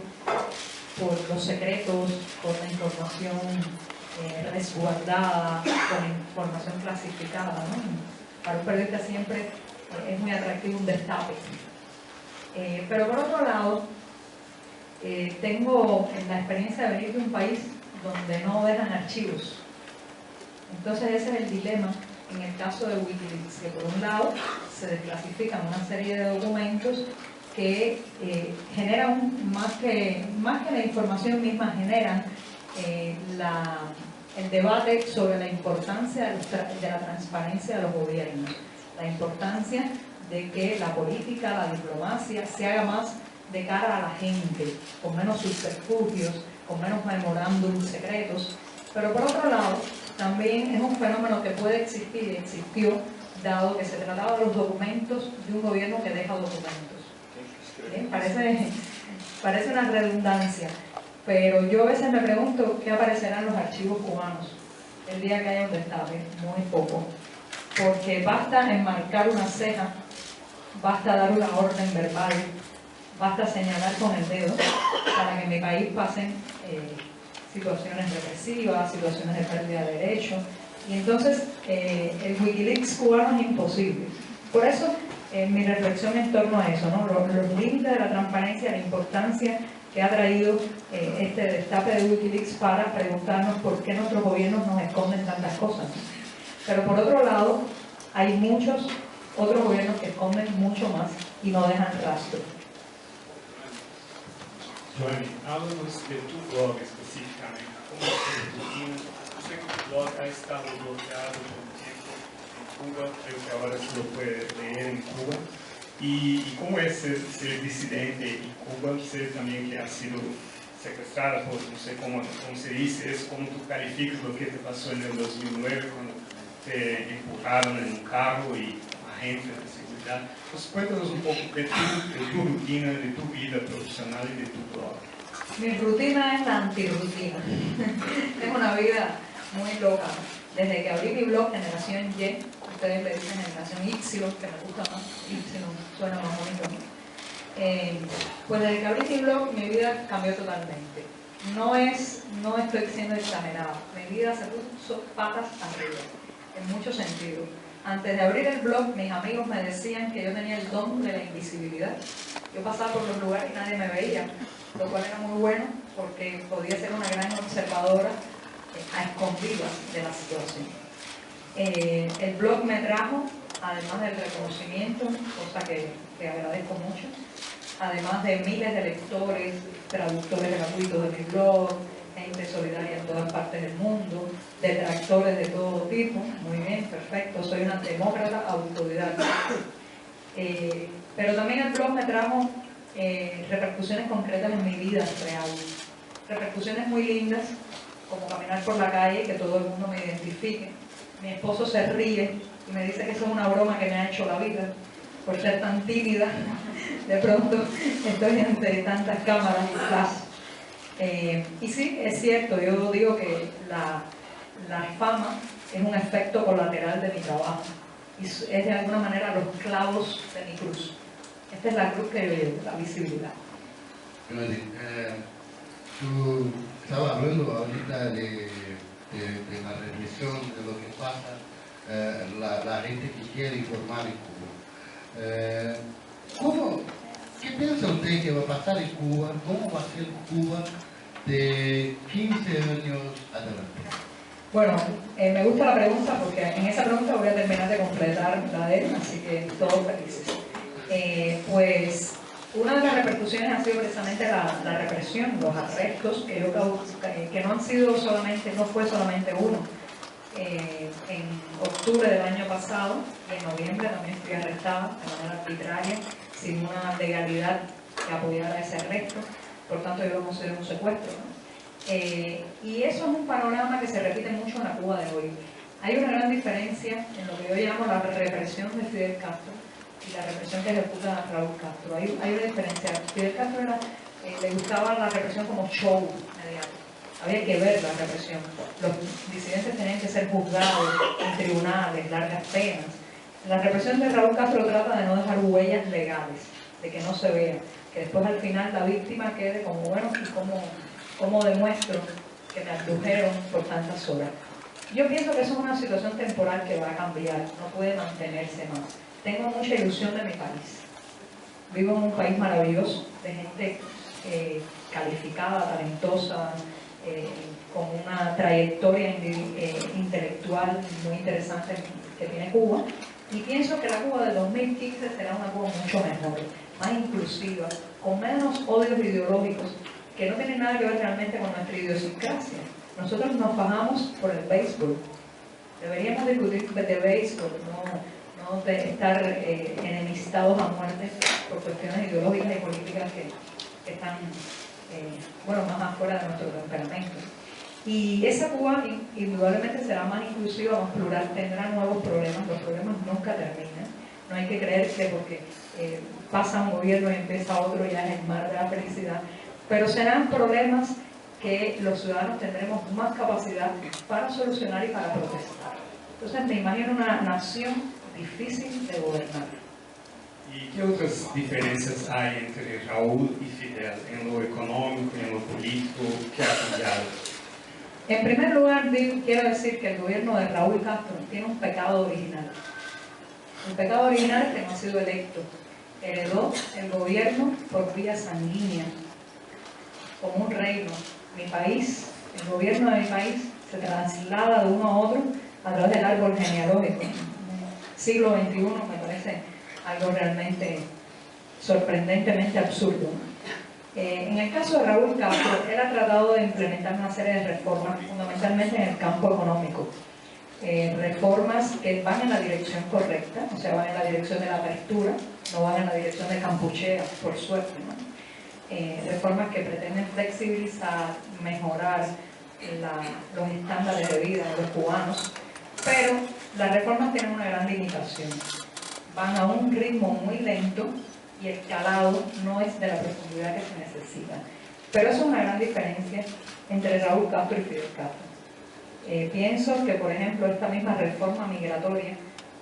por los secretos, por la información resguardada, por información clasificada, ¿no? Para un periodista siempre es muy atractivo un destape. Pero por otro lado, tengo la experiencia de venir de un país donde no dejan archivos. Entonces ese es el dilema en el caso de Wikileaks, que por un lado se desclasifican una serie de documentos que generan, más que la información misma, generan el debate sobre la importancia de la transparencia de los gobiernos, la importancia de que la política, la diplomacia se haga más de cara a la gente, con menos subterfugios, con menos memorándums secretos. Pero por otro lado, también es un fenómeno que puede existir y existió, dado que se trataba de los documentos de un gobierno que deja documentos. ¿Bien? Parece una redundancia, pero yo a veces me pregunto qué aparecerán los archivos cubanos el día que haya un destape. Muy poco, porque basta enmarcar una ceja, basta dar una orden verbal, basta señalar con el dedo para que en mi país pasen situaciones represivas, situaciones de pérdida de derechos, y entonces el Wikileaks cubano es imposible. Por eso mi reflexión en torno a eso, ¿no? Los límites de la transparencia, la importancia que ha traído este destape de Wikileaks para preguntarnos por qué nuestros gobiernos nos esconden tantas cosas. Pero por otro lado, hay muchos otros gobiernos que esconden mucho más y no dejan rastro. Giovanni, háblanos de tu blog específicamente. ¿Cómo es tu rutina? Yo sé que tu blog ha estado bloqueado por un tiempo en Cuba, creo que ahora se lo puede leer en Cuba. ¿Y cómo es ser disidente en Cuba? Ser también que ha sido secuestrada por, no sé cómo se dice, es como tú calificas lo que te pasó en el 2009 cuando te empujaron en un carro y agentes de seguridad. Pues cuéntanos un poco de tu rutina, de tu vida profesional y de tu blog. Mi rutina es la antirrutina. Es una vida muy loca. Desde que abrí mi blog Generación Y, ustedes le dicen Generación Y, que me gusta más, Y suena más bonito. Pues desde que abrí mi blog, mi vida cambió totalmente. No estoy siendo exagerada. Mi vida se puso patas arriba, en muchos sentidos. Antes de abrir el blog, mis amigos me decían que yo tenía el don de la invisibilidad. Yo pasaba por los lugares y nadie me veía, lo cual era muy bueno porque podía ser una gran observadora a escondidas de la situación. El blog me trajo, además del reconocimiento, cosa que agradezco mucho, además de miles de lectores, traductores gratuitos de mi blog, gente solidaria en todas partes del mundo, detractores de todo tipo. Muy bien, perfecto, soy una demócrata autodidacta. Pero también el blog me trajo repercusiones concretas en mi vida real. Repercusiones muy lindas, como caminar por la calle y que todo el mundo me identifique. Mi esposo se ríe y me dice que eso es una broma que me ha hecho la vida, por ser tan tímida. De pronto estoy entre tantas cámaras y flash. Y sí, es cierto, yo digo que la fama es un efecto colateral de mi trabajo. Y es de alguna manera los clavos de mi cruz. Esta es la cruz que yo llevo, la visibilidad. Tú estabas hablando ahorita de la represión, de lo que pasa, la gente que quiere informar en Cuba. ¿Qué piensa usted que va a pasar en Cuba? ¿Cómo va a ser Cuba de 15 años adelante? Bueno, me gusta la pregunta porque en esa pregunta voy a terminar de completar la de él, así que todos felices. Pues una de las repercusiones ha sido precisamente la represión, los arrestos que no han sido solamente, no fue solamente uno. En octubre del año pasado y en noviembre también fui arrestada de manera arbitraria, sin una legalidad que apoyara ese arresto, por tanto yo lo considero un secuestro, ¿no? Y eso es un panorama que se repite mucho en la Cuba de hoy. Hay una gran diferencia en lo que yo llamo la represión de Fidel Castro y la represión que ejecuta Raúl Castro. Hay una diferencia. Fidel Castro le gustaba la represión como show mediático. Había que ver la represión. Los disidentes tenían que ser juzgados en tribunales, largas penas. La represión de Raúl Castro trata de no dejar huellas legales, de que no se vea, que después al final la víctima quede como, bueno, y cómo demuestro que me abdujeron por tantas horas. Yo pienso que eso es una situación temporal que va a cambiar, no puede mantenerse más. Tengo mucha ilusión de mi país. Vivo en un país maravilloso, de gente calificada, talentosa, con una trayectoria intelectual muy interesante que tiene Cuba, y pienso que la Cuba del 2015 será una Cuba mucho mejor, más inclusiva, con menos odios ideológicos que no tienen nada que ver realmente con nuestra idiosincrasia. Nosotros nos bajamos por el béisbol. Deberíamos discutir de béisbol, no de estar enemistados a muerte por cuestiones ideológicas y políticas que están más afuera de nuestro temperamento. Y esa Cuba indudablemente será más inclusiva, más plural, tendrá nuevos problemas, los problemas nunca terminan. No hay que creer que porque pasa un gobierno y empieza otro ya es el mar de la felicidad, pero serán problemas que los ciudadanos tendremos más capacidad para solucionar y para protestar. Entonces me imagino una nación difícil de gobernar. ¿Y qué otras diferencias hay entre Raúl y Fidel en lo económico, en lo político? ¿Qué ha cambiado? En primer lugar, quiero decir que el gobierno de Raúl Castro tiene un pecado original. El pecado original es que no ha sido electo. Heredó el gobierno por vía sanguínea, como un reino. Mi país, el gobierno de mi país, se traslada de uno a otro a través del árbol genealógico. Siglo XXI me parece algo realmente sorprendentemente absurdo. En el caso de Raúl Castro, él ha tratado de implementar una serie de reformas, fundamentalmente en el campo económico. Reformas que van en la dirección correcta, o sea, van en la dirección de la apertura, no van en la dirección de campuchea, por suerte, ¿no? Reformas que pretenden flexibilizar, mejorar los estándares de vida de los cubanos, pero Las reformas tienen una gran limitación. Van a un ritmo muy lento y el calado no es de la profundidad que se necesita. Pero eso es una gran diferencia entre Raúl Castro y Fidel Castro. Pienso que, por ejemplo, esta misma reforma migratoria,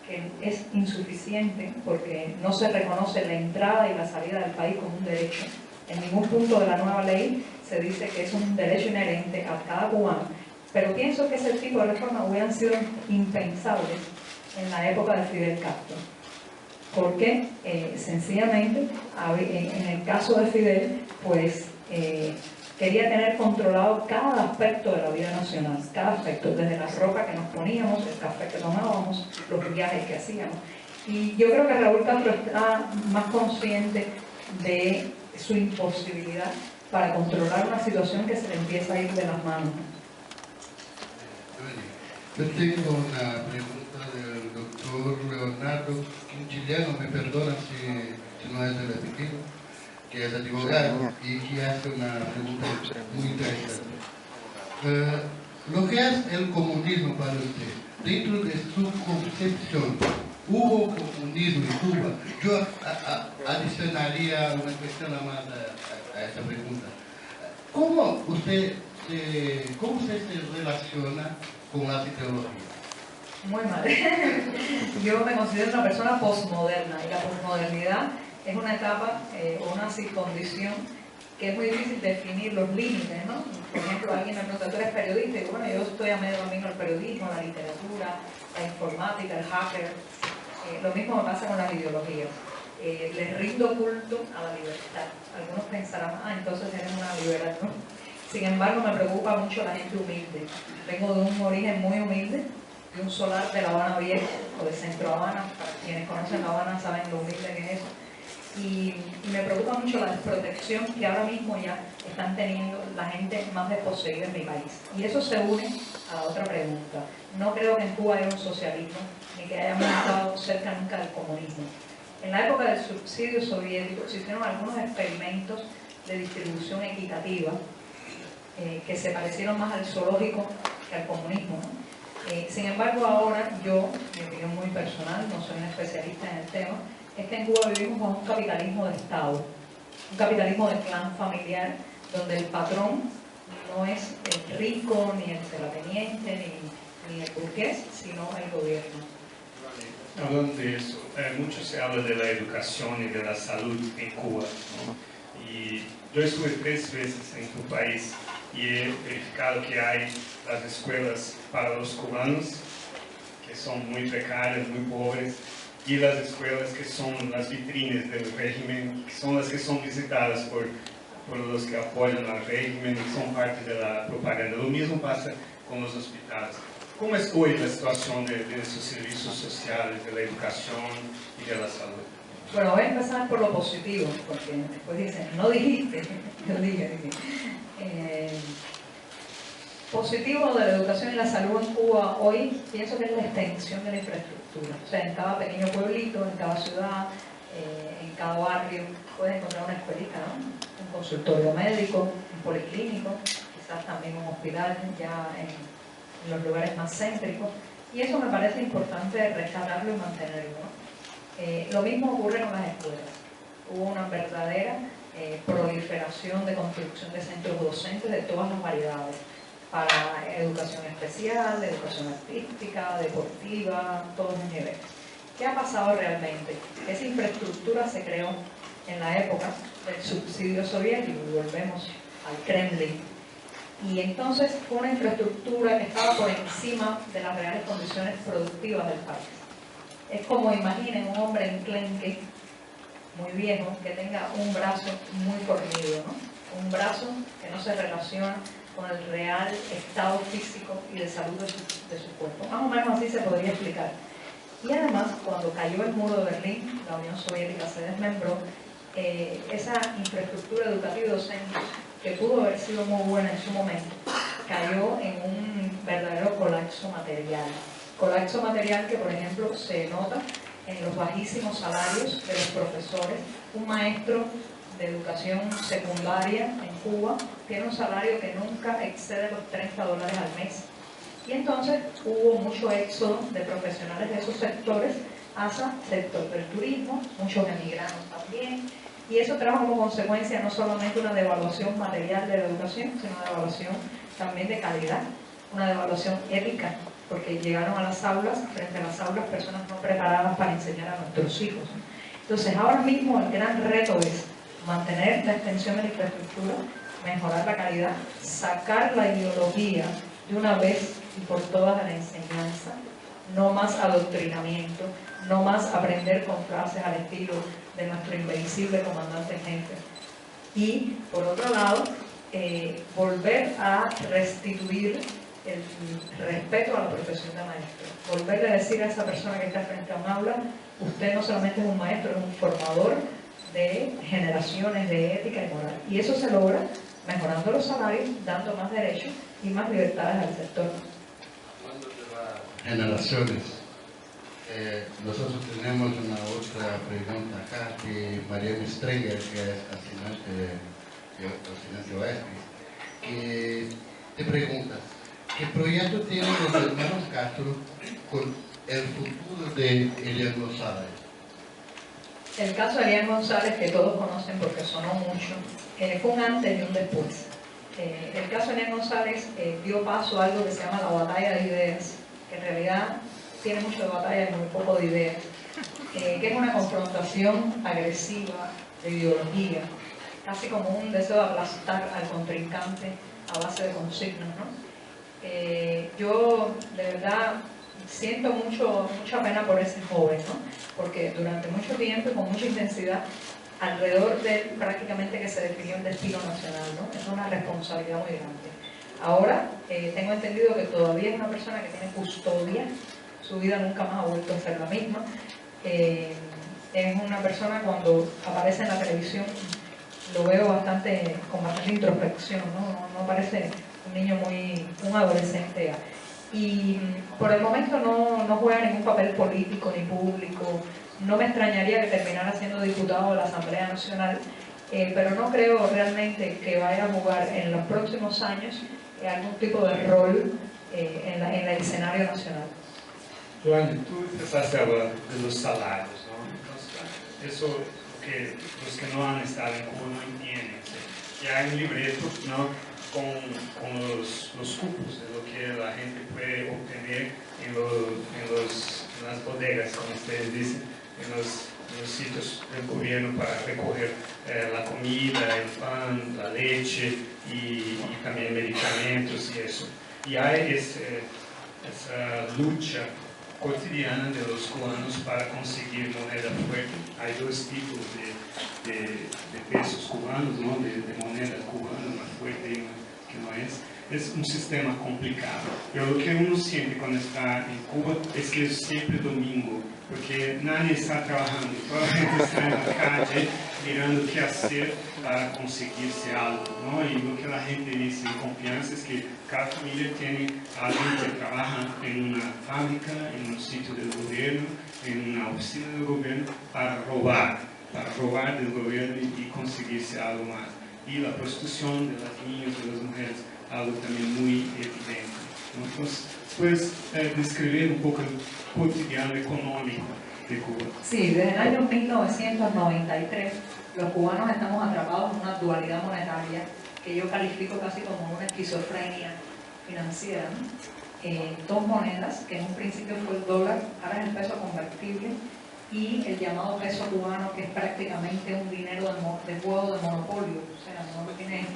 que es insuficiente porque no se reconoce la entrada y la salida del país como un derecho. En ningún punto de la nueva ley se dice que es un derecho inherente a cada cubano. Pero pienso que ese tipo de reformas hubieran sido impensables en la época de Fidel Castro. Porque sencillamente, en el caso de Fidel, pues quería tener controlado cada aspecto de la vida nacional, cada aspecto, desde la ropa que nos poníamos, el café que tomábamos, los viajes que hacíamos. Y yo creo que Raúl Castro está más consciente de su imposibilidad para controlar una situación que se le empieza a ir de las manos. Yo tengo una pregunta del doctor Leonardo Quintiliano, me perdona si no es el apellido, que es abogado y que hace una pregunta muy interesante. Lo que es el comunismo para usted, dentro de su concepción, ¿hubo comunismo en Cuba? Yo adicionaría una cuestión más a esa pregunta. ¿Cómo usted se relaciona con las ideologías? Muy mal. Yo me considero una persona posmoderna y la posmodernidad es una etapa o una condición que es muy difícil definir los límites, ¿no? Por ejemplo, alguien me pregunta, ¿tú eres periodista? Y digo, bueno, yo estoy a medio camino al periodismo, la literatura, la informática, el hacker. Lo mismo me pasa con las ideologías. Les rindo culto a la libertad. Algunos pensarán, entonces eres una liberal, ¿no? Sin embargo, me preocupa mucho la gente humilde. Vengo de un origen muy humilde, de un solar de La Habana Vieja o de Centro Habana. Para quienes conocen La Habana saben lo humilde que es eso. Y me preocupa mucho la desprotección que ahora mismo ya están teniendo la gente más desposeída en mi país. Y eso se une a la otra pregunta. No creo que en Cuba haya un socialismo, ni que hayamos estado cerca nunca del comunismo. En la época del subsidio soviético se hicieron algunos experimentos de distribución equitativa que se parecieron más al zoológico que al comunismo, ¿no? Sin embargo, ahora yo, mi opinión muy personal, no soy un especialista en el tema, es que en Cuba vivimos con un capitalismo de Estado, un capitalismo de clan familiar, donde el patrón no es el rico, ni el terrateniente, ni el burgués, sino el gobierno. Hablando de eso, mucho se habla de la educación y de la salud en Cuba, ¿no? Y yo estuve 3 veces en tu país y he verificado que hay las escuelas para los cubanos, que son muy precarias, muy pobres, y las escuelas que son las vitrines del régimen, que son las que son visitadas por los que apoyan al régimen y son parte de la propaganda. Lo mismo pasa con los hospitales. ¿Cómo es hoy la situación de esos servicios sociales, de la educación y de la salud? Bueno, voy a empezar por lo positivo, porque después dicen, no dijiste, yo dije. Positivo de la educación y la salud en Cuba hoy, pienso que es la extensión de la infraestructura. O sea, en cada pequeño pueblito, en cada ciudad, en cada barrio, puedes encontrar una escuelita, ¿no? Un consultorio médico, un policlínico, quizás también un hospital ya en los lugares más céntricos. Y eso me parece importante rescatarlo y mantenerlo, ¿no? Lo mismo ocurre con las escuelas. Hubo una verdadera proliferación de construcción de centros docentes de todas las variedades, para educación especial, educación artística, deportiva, todos los niveles. ¿Qué ha pasado realmente? Esa infraestructura se creó en la época del subsidio soviético, y volvemos al Kremlin. Y entonces fue una infraestructura que estaba por encima de las reales condiciones productivas del país. Es como imaginen un hombre enclenque, muy viejo, que tenga un brazo muy fornido, ¿no? Un brazo que no se relaciona con el real estado físico y de salud de su cuerpo. Más o menos así se podría explicar. Y además, cuando cayó el muro de Berlín, la Unión Soviética se desmembró, esa infraestructura educativa y docente, que pudo haber sido muy buena en su momento, cayó en un verdadero colapso material. Colapso material que, por ejemplo, se nota en los bajísimos salarios de los profesores. Un maestro de educación secundaria en Cuba tiene un salario que nunca excede los $30 al mes. Y entonces hubo mucho éxodo de profesionales de esos sectores hacia el sector del turismo, muchos emigraron también, y eso trajo como consecuencia no solamente una devaluación material de la educación, sino una devaluación también de calidad, una devaluación ética, porque llegaron a las aulas, frente a las aulas, personas no preparadas para enseñar a nuestros hijos. Entonces, ahora mismo el gran reto es mantener la extensión de la infraestructura, mejorar la calidad, sacar la ideología de una vez y por todas de la enseñanza, no más adoctrinamiento, no más aprender con frases al estilo de nuestro invencible comandante jefe. Y, por otro lado, volver a restituir el respeto a la profesión de maestro. Volverle a decir a esa persona que está frente a un aula, usted no solamente es un maestro, es un formador de generaciones de ética y moral. Y eso se logra mejorando los salarios, dando más derechos y más libertades al sector. Hablando de las generaciones, nosotros tenemos una otra pregunta acá que Mariana Strenger, que es asistente oeste, que te pregunta, ¿qué proyecto tienen los hermanos Castro con el futuro de Elian González? El caso de Elian González, que todos conocen porque sonó mucho, fue un antes y un después. El caso de Elian González dio paso a algo que se llama la batalla de ideas, que en realidad tiene mucho de batalla y muy poco de ideas, que es una confrontación agresiva de ideología, casi como un deseo de aplastar al contrincante a base de consignas, ¿no? Yo de verdad siento mucha pena por ese joven, ¿no? Porque durante mucho tiempo y con mucha intensidad alrededor de él prácticamente que se definió el destino nacional, ¿no? Es una responsabilidad muy grande. Ahora tengo entendido que todavía es una persona que tiene custodia, su vida nunca más ha vuelto a ser la misma. Es una persona, cuando aparece en la televisión, lo veo con bastante introspección, ¿no? No parece un niño un adolescente. Y por el momento no juega ningún papel político ni público. No me extrañaría que terminara siendo diputado de la Asamblea Nacional, pero no creo realmente que vaya a jugar en los próximos años algún tipo de rol en el escenario nacional. Joane, tú empezaste a hablar de los salarios, ¿no? Eso que los que no han estado en Cuba no entienden. Ya hay un libreto, ¿no? con los cupos de lo que la gente puede obtener en las bodegas, como ustedes dicen, en los sitios del gobierno para recoger la comida, el pan, la leche y también medicamentos y eso. Y hay esa lucha cotidiana de los cubanos para conseguir moneda fuerte. Hay dos tipos de pesos cubanos, ¿no? de moneda cubana, una fuerte y una que no es. Es un sistema complicado, pero lo que uno siente cuando está en Cuba es que es siempre domingo, porque nadie está trabajando, toda la gente está en la calle mirando qué hacer para conseguirse algo, ¿no? Y lo que la gente dice en confianza es que cada familia tiene a alguien que trabaja en una fábrica, en un sitio del gobierno, en una oficina del gobierno, para robar del gobierno y conseguirse algo más. Y la prostitución de las niñas, de las mujeres, algo también muy evidente, ¿no? Entonces, ¿puedes describir un poco el cotidiano económico de Cuba? Sí, desde el año 1993 los cubanos estamos atrapados en una dualidad monetaria que yo califico casi como una esquizofrenia financiera, ¿no? Dos monedas, que en un principio fue el dólar, ahora es el peso convertible, y el llamado peso cubano, que es prácticamente un dinero de juego de monopolio, o sea, no tiene...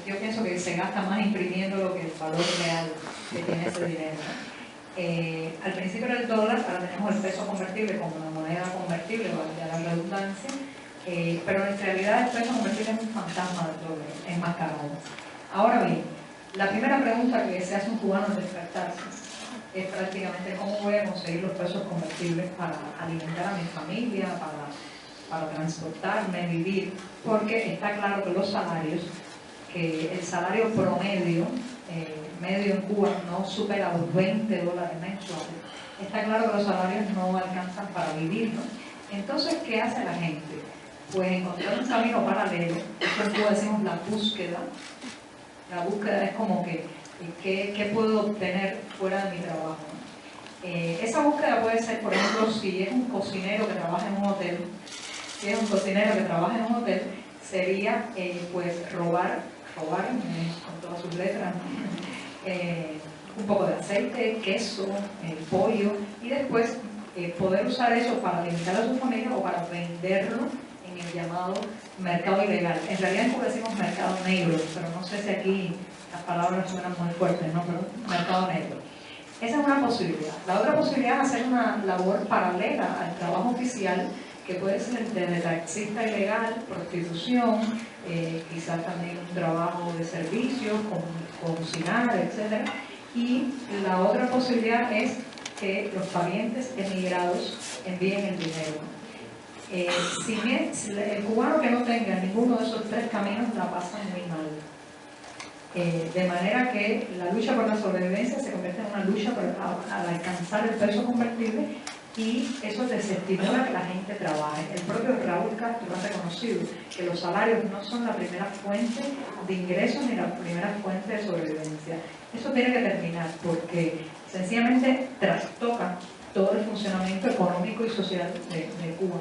yo pienso que se gasta más imprimiéndolo que el valor real que tiene ese dinero, ¿no? Al principio era el dólar, ahora tenemos el peso convertible como una moneda convertible, valga la redundancia, pero en realidad el peso convertible es un fantasma del dólar, es más caro. Ahora bien, la primera pregunta que se hace un cubano al despertarse es prácticamente cómo voy a conseguir los pesos convertibles para alimentar a mi familia, para transportarme, vivir, porque está claro que los salarios, que el salario promedio medio en Cuba no supera los $20 mensuales, está claro que los salarios no alcanzan para vivir, ¿no? Entonces, ¿qué hace la gente? Pues encontrar un camino paralelo. En Cuba decimos la búsqueda. La búsqueda es como que ¿Qué puedo obtener fuera de mi trabajo? Esa búsqueda puede ser, por ejemplo, si es un cocinero que trabaja en un hotel, sería pues robar con todas sus letras, un poco de aceite, queso, pollo, y después poder usar eso para limitar a su familia o para venderlo en el llamado mercado ilegal. En realidad en Cuba decimos mercado negro, pero no sé si aquí las palabras suenan muy fuertes, ¿no? Pero mercado negro. Esa es una posibilidad. La otra posibilidad es hacer una labor paralela al trabajo oficial, que puede ser desde taxista ilegal, prostitución, quizás también un trabajo de servicios, cocinar, etc. Y la otra posibilidad es que los parientes emigrados envíen el dinero. El cubano que no tenga ninguno de esos tres caminos la pasa muy mal. De manera que la lucha por la sobrevivencia se convierte en una lucha al alcanzar el peso convertible, y eso desestimula que la gente trabaje. El propio Raúl Castro ha reconocido que los salarios no son la primera fuente de ingresos ni la primera fuente de sobrevivencia. Eso tiene que terminar, porque sencillamente trastoca todo el funcionamiento económico y social de Cuba.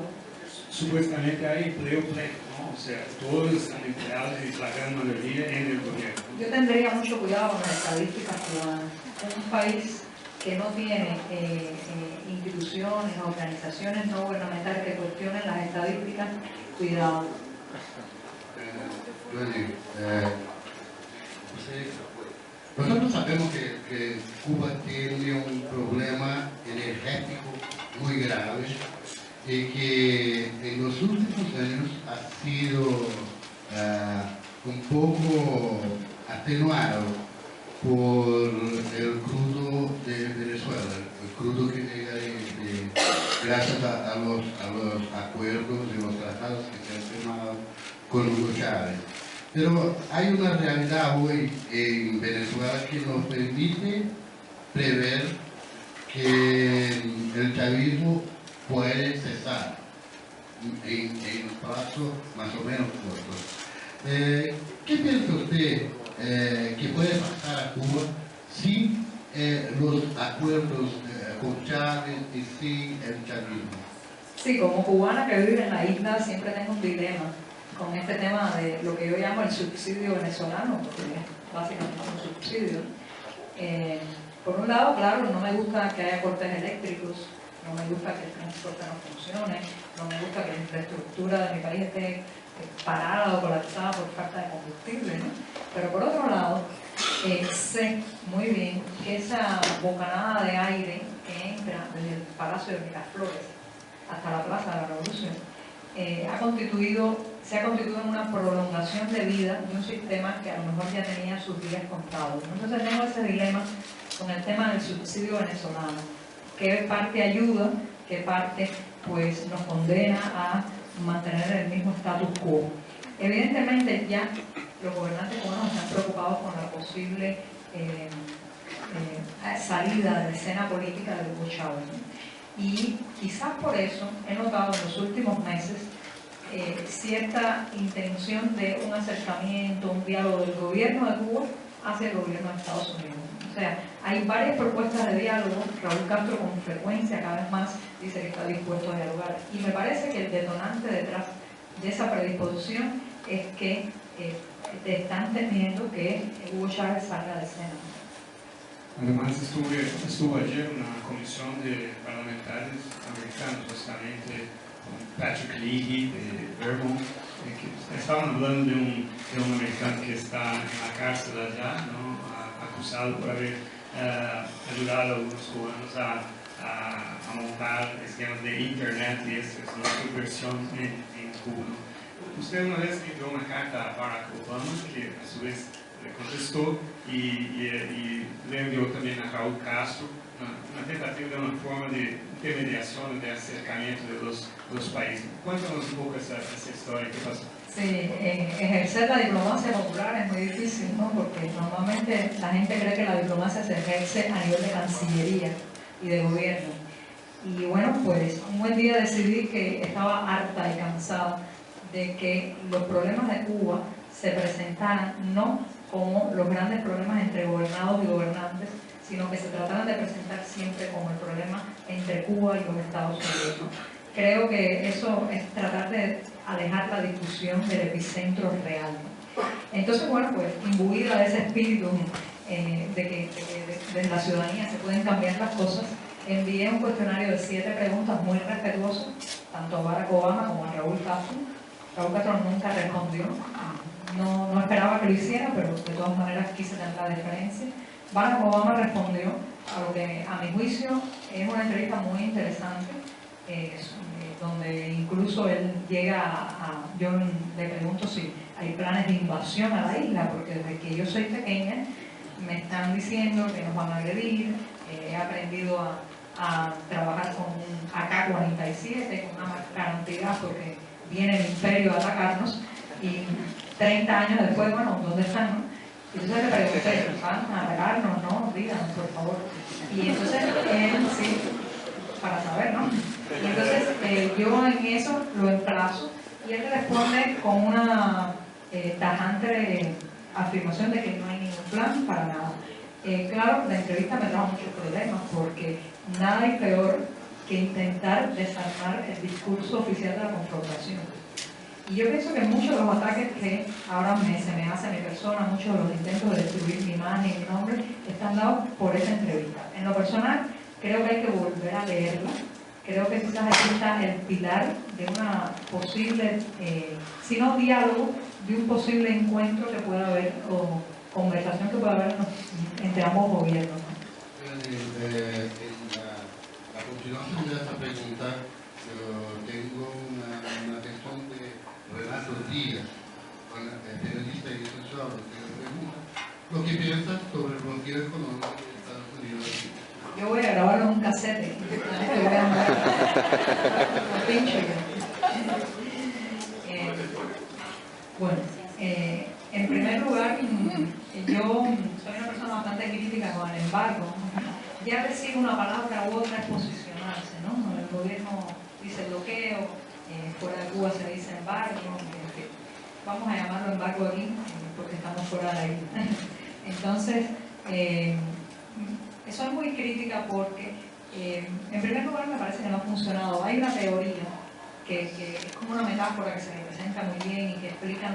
Supuestamente hay empleo pleno, ¿no? O sea, todos están empleados y la gran mayoría en el gobierno. Yo tendría mucho cuidado con las estadísticas cubanas. Es un país que no tiene instituciones, organizaciones no gubernamentales que cuestionen las estadísticas. Cuidado. Nosotros sabemos que Cuba tiene un problema energético muy grave y que en los últimos años ha sido un poco atenuado por el crudo de Venezuela, el crudo que llega gracias a los acuerdos y los tratados que se han firmado con Hugo Chávez. Pero hay una realidad hoy en Venezuela que nos permite prever que el chavismo puede cesar en un plazo más o menos corto. ¿Qué piensa usted que puede pasar a Cuba sin los acuerdos con Chávez y sin el chavismo? Sí, como cubana que vive en la isla siempre tengo un dilema con este tema de lo que yo llamo el subsidio venezolano, porque es básicamente un subsidio. Por un lado, claro, no me gusta que haya cortes eléctricos, no me gusta que el transporte no funcione, no me gusta que la infraestructura de mi país esté parada o colapsada por falta de combustible, ¿no? Pero por otro lado, sé muy bien que esa bocanada de aire que entra desde el Palacio de Miraflores hasta la Plaza de la Revolución se ha constituido en una prolongación de vida de un sistema que a lo mejor ya tenía sus días contados. Entonces tengo ese dilema con el tema del subsidio venezolano. ¿Qué parte ayuda? ¿Qué parte pues nos condena a mantener el mismo status quo? Evidentemente ya los gobernantes cubanos están preocupados con la posible salida de la escena política de Hugo Chávez. Y quizás por eso he notado en los últimos meses cierta intención de un acercamiento, un diálogo del gobierno de Cuba hacia el gobierno de Estados Unidos. O sea, hay varias propuestas de diálogo. Raúl Castro con frecuencia cada vez más dice que está dispuesto a dialogar. Y me parece que el detonante detrás de esa predisposición es que están temiendo que Hugo Chávez salga de escena. Además, estuvo ayer una comisión de parlamentares americanos, justamente con Patrick Leahy de Vermont, que estaban hablando de un americano que está en la cárcel allá, ¿no? Acusado por haber ayudado a algunos cubanos a montar esquemas de internet, y esa es una subversión en Cuba. Usted una vez envió una carta a Barack Obama, que a su vez le contestó, y le envió también a Raúl Castro, una tentativa de una forma de intermediación, de acercamiento de los países. Cuéntanos un poco esa historia, ¿qué pasó? Sí, ejercer la diplomacia popular es muy difícil, ¿no? Porque normalmente la gente cree que la diplomacia se ejerce a nivel de cancillería y de gobierno. Y bueno, pues un buen día decidí que estaba harta y cansada de que los problemas de Cuba se presentaran no como los grandes problemas entre gobernados y gobernantes, sino que se trataran de presentar siempre como el problema entre Cuba y los Estados Unidos, ¿no? Creo que eso es tratar de alejar la discusión del epicentro real, ¿no? Entonces, bueno, pues imbuida de ese espíritu de que desde la ciudadanía se pueden cambiar las cosas, envié un cuestionario de 7 preguntas muy respetuosos, tanto a Barack Obama como a Raúl Castro. Raúl Castro nunca respondió, no esperaba que lo hiciera, pero de todas maneras quise tener la deferencia. Barack Obama respondió a lo que a mi juicio es una entrevista muy interesante, donde incluso él llega yo le pregunto si hay planes de invasión a la isla, porque desde que yo soy pequeña me están diciendo que nos van a agredir, he aprendido a trabajar con un AK-47, con una garantía porque viene el imperio a atacarnos, y 30 años después, bueno, ¿dónde están, no? Y entonces le pregunté, ¿van a atacarnos? No, díganos, por favor. Y entonces él, sí, para saber, ¿no? Y entonces yo en eso lo emplazo y él responde con una tajante afirmación de que no hay ningún plan para nada. Claro, la entrevista me trajo muchos problemas porque nada hay peor que intentar desarmar el discurso oficial de la confrontación. Y yo pienso que muchos de los ataques que ahora se me hace a mi persona, muchos de los intentos de destruir mi imagen y mi nombre, están dados por esa entrevista. En lo personal, creo que hay que volver a leerla. Creo que quizás aquí está el pilar de una posible, si no diálogo, de un posible encuentro que pueda haber, o conversación que pueda haber entre ambos gobiernos, ¿no? La continuación de esta pregunta, tengo una atención de Renato Díaz, periodista y sociólogo, que le pregunta lo que piensa sobre el bloqueo económico de Estados Unidos. Yo voy a grabarlo en un casete. Lo pincho yo. Bueno, en primer lugar, yo soy una persona bastante crítica con el embargo. Ya decir una palabra u otra es posicionarse, ¿no? El gobierno dice bloqueo, fuera de Cuba se dice embargo, en fin. Vamos a llamarlo embargo aquí porque estamos fuera de la isla. Entonces, soy muy crítica porque, en primer lugar, me parece que no ha funcionado. Hay una teoría que es como una metáfora que se representa muy bien y que explican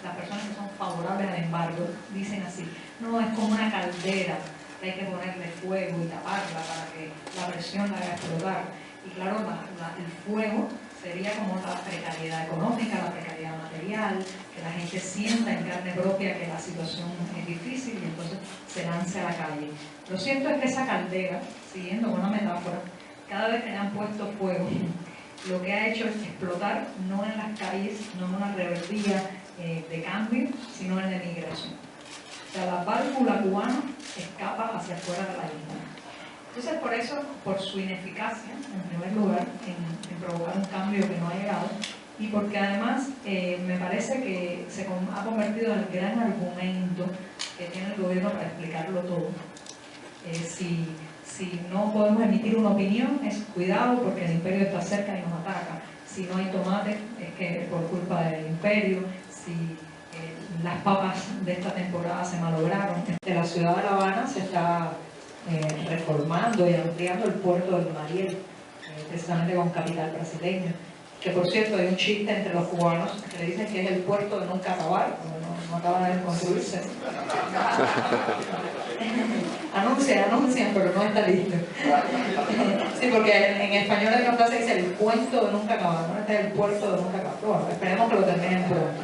las personas que son favorables al embargo. Dicen así: no, es como una caldera que hay que ponerle fuego y taparla para que la presión la haga explotar. Y claro, el fuego sería como la precariedad económica, la precariedad material, que la gente sienta en carne propia que la situación es difícil y entonces se lance a la calle. Lo cierto es que esa caldera, siguiendo una metáfora, cada vez que le han puesto fuego, lo que ha hecho es explotar, no en las calles, no en una rebeldía de cambio, sino en la emigración. O sea, la válvula cubana escapa hacia afuera de la isla. Entonces, por eso, por su ineficacia, en primer lugar, en provocar un cambio que no ha llegado, y porque además me parece que se ha convertido en el gran argumento que tiene el gobierno para explicarlo todo. Si no podemos emitir una opinión, es cuidado porque el imperio está cerca y nos ataca. Si no hay tomate, es que por culpa del imperio. Si las papas de esta temporada se malograron. De la ciudad de La Habana se está reformando y ampliando el puerto del Mariel, precisamente con capital brasileño. Que por cierto, hay un chiste entre los cubanos que le dicen que es el puerto de nunca acabar, como no acaba de construirse. Anuncian, pero no está listo. Sí, porque en español hay una frase que dice el cuento de nunca acabar, ¿no? Este es el puerto de nunca acabar. Bueno, esperemos que lo terminen pronto.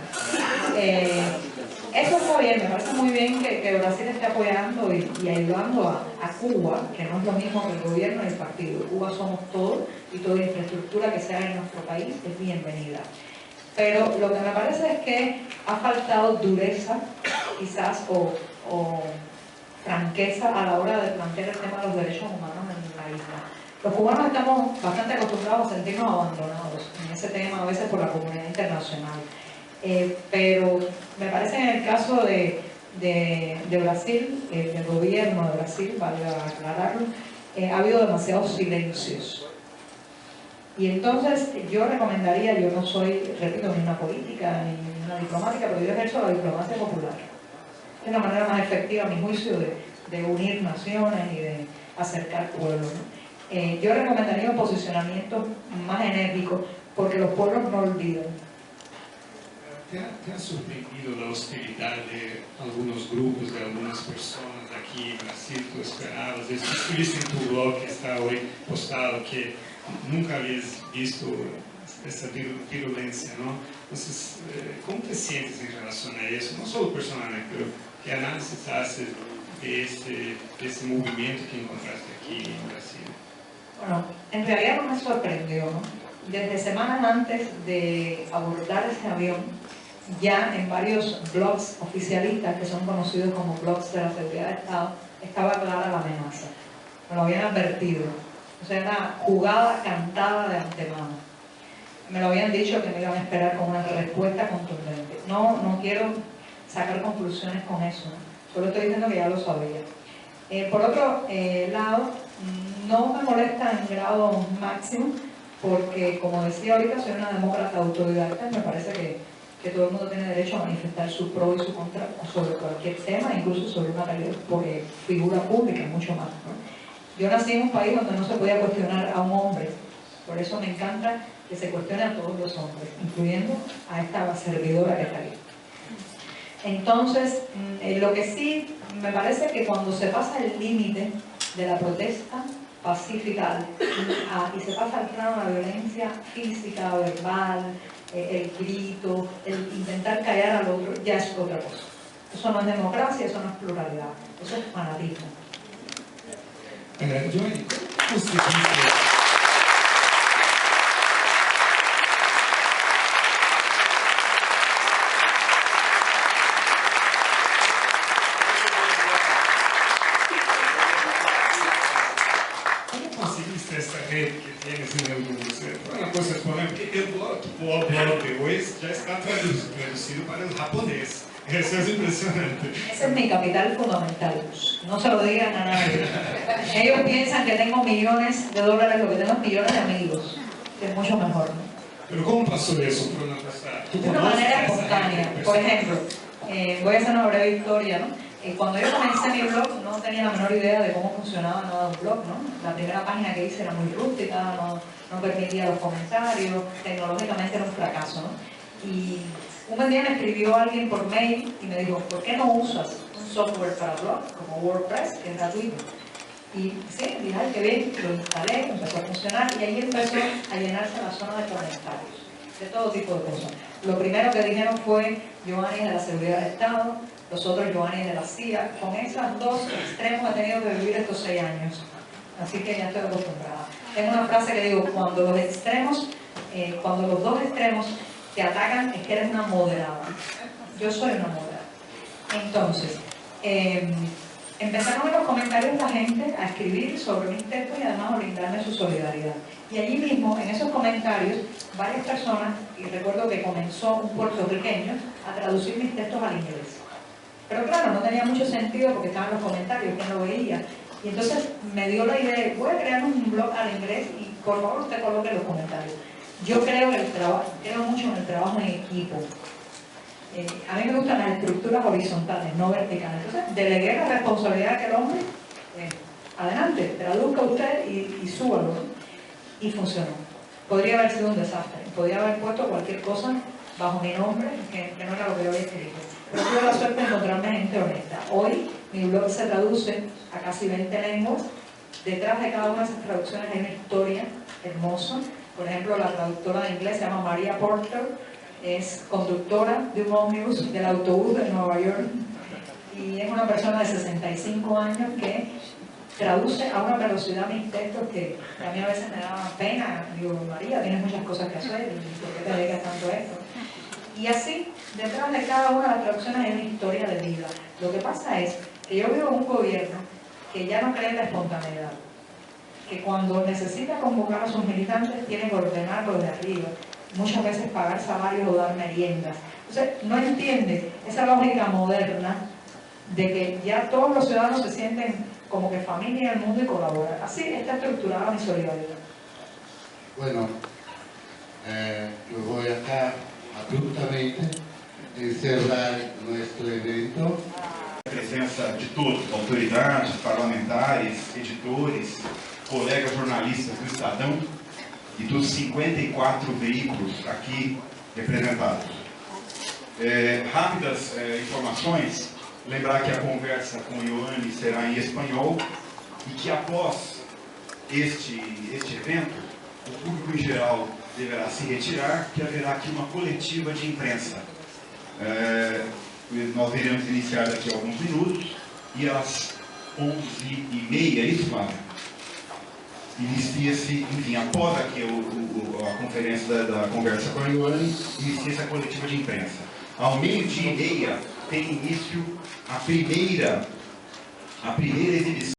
Eso está bien, me parece muy bien que Brasil esté apoyando y ayudando a Cuba, que no es lo mismo que el gobierno y el partido. Cuba somos todos y toda infraestructura que se haga en nuestro país es bienvenida. Pero lo que me parece es que ha faltado dureza, quizás, o franqueza a la hora de plantear el tema de los derechos humanos en la isla. Los cubanos estamos bastante acostumbrados a sentirnos abandonados en ese tema, a veces por la comunidad internacional. Pero me parece que en el caso de Brasil, del gobierno de Brasil, vale aclararlo, ha habido demasiados silencios. Y entonces yo recomendaría, yo no soy, repito, ni una política ni una diplomática, pero yo ejerzo la diplomacia popular. Es la manera más efectiva, a mi juicio, de unir naciones y de acercar pueblos, ¿no? Yo recomendaría un posicionamiento más enérgico, porque los pueblos no olvidan. ¿Te ha sorprendido la hostilidad de algunos grupos, de algunas personas aquí en Brasil? ¿Tú esperabas? Escribiste en tu blog que está hoy postado que nunca habías visto esa virulencia, ¿no? Entonces, ¿cómo te sientes en relación a eso? No solo personalmente, pero ¿qué análisis haces de ese movimiento que encontraste aquí en Brasil? Bueno, en realidad no me sorprendió, ¿no? Desde semanas antes de abordar ese avión, ya en varios blogs oficialistas, que son conocidos como blogs de la seguridad de Estado, estaba clara la amenaza. Me lo habían advertido. O sea, era jugada cantada de antemano. Me lo habían dicho que me iban a esperar con una respuesta contundente. No quiero sacar conclusiones con eso, ¿no? Solo estoy diciendo que ya lo sabía. Por otro lado, no me molesta en grado máximo, porque, como decía ahorita, soy una demócrata autodidacta y me parece que todo el mundo tiene derecho a manifestar su pro y su contra sobre cualquier tema, incluso sobre una figura pública, mucho más, ¿no? Yo nací en un país donde no se podía cuestionar a un hombre, por eso me encanta que se cuestione a todos los hombres, incluyendo a esta servidora que está aquí. Entonces, lo que sí me parece que cuando se pasa el límite de la protesta pacífica y se pasa al plano de la violencia física, verbal, el grito, el intentar callar al otro, ya es otra cosa. Eso no es democracia, eso no es pluralidad, eso es fanatismo. Johnny, ¿cómo se dice? Essa rede que tem esse mesmo você. Uma coisa respondendo, porque o blog de hoje já está traducido para o japonês. Eso es impresionante. Ese es mi capital fundamental. No se lo digan a nadie. Ellos piensan que tengo millones de dólares, lo que tengo es millones de amigos, que es mucho mejor, ¿no? Pero ¿cómo pasó eso por una pasada? De una manera espontánea. Por ejemplo, voy a hacer una breve historia, ¿no? Cuando yo comencé mi blog no tenía la menor idea de cómo funcionaba nada un blog, ¿no? La primera página que hice era muy rústica, no permitía los comentarios, tecnológicamente era un fracaso, ¿no? Y un buen día me escribió alguien por mail y me dijo, ¿por qué no usas un software para blog como WordPress, que es gratuito? Y sí, dije, ay, qué bien, lo instalé, empezó a funcionar y ahí empezó a llenarse la zona de comentarios, de todo tipo de cosas. Lo primero que dijeron fue Giovanni de la Seguridad del Estado, los otros Giovanni de la CIA. Con esos dos extremos he tenido que vivir estos 6 años, así que ya estoy acostumbrada. Tengo una frase que digo, cuando los dos extremos te atacan, es que eres una moderada. Yo soy una moderada. Entonces, empezaron en los comentarios la gente a escribir sobre mis textos y además a brindarme su solidaridad. Y allí mismo, en esos comentarios, varias personas, y recuerdo que comenzó un puertorriqueño a traducir mis textos al inglés. Pero claro, no tenía mucho sentido porque estaban los comentarios, ¿quién lo veía? Y entonces me dio la idea, voy a crear un blog al inglés y por favor usted coloque los comentarios. Yo creo mucho en el trabajo en equipo. A mí me gustan las estructuras horizontales, no verticales. Entonces, delegué la responsabilidad a aquel hombre. Adelante, traduzca usted y súbalo, ¿no? Y funcionó. Podría haber sido un desastre. Podría haber puesto cualquier cosa bajo mi nombre, que no era lo que yo había escrito. Pero tuve la suerte de encontrarme gente honesta. Hoy mi blog se traduce a casi 20 lenguas. Detrás de cada una de esas traducciones hay una historia hermosa. Por ejemplo, la traductora de inglés se llama Maria Porter, es conductora de un ómnibus del autobús de Nueva York y es una persona de 65 años que traduce a una velocidad mis textos que a mí a veces me da pena. Digo, María, tienes muchas cosas que hacer, ¿y por qué te dedicas tanto a esto? Y así, detrás de cada una de las traducciones hay una historia de vida. Lo que pasa es que yo veo un gobierno que ya no cree en la espontaneidad, que cuando necesita convocar a sus militantes tiene que ordenarlo de arriba, muchas veces pagar salarios o dar meriendas. Entonces, no entiende esa lógica moderna de que ya todos los ciudadanos se sienten como que familia del mundo y colaboran. Así está estructurada mi solidaridad. Bueno, yo voy acá abruptamente a cerrar nuestro evento. presença de todos, autoridades, parlamentares, editores, colegas jornalistas do Estadão e dos 54 veículos aqui representados. Rápidas informações, lembrar que a conversa com Ioane será em espanhol e que após este evento, o público em geral deverá se retirar, que haverá aqui uma coletiva de imprensa. Nós iremos iniciar daqui a alguns minutos e às 11h30, isso, Fábio? Inicia-se, enfim, após aqui a conferência da conversa com a Ioane, inicia-se a coletiva de imprensa. Ao 12h30 tem início a primeira exibição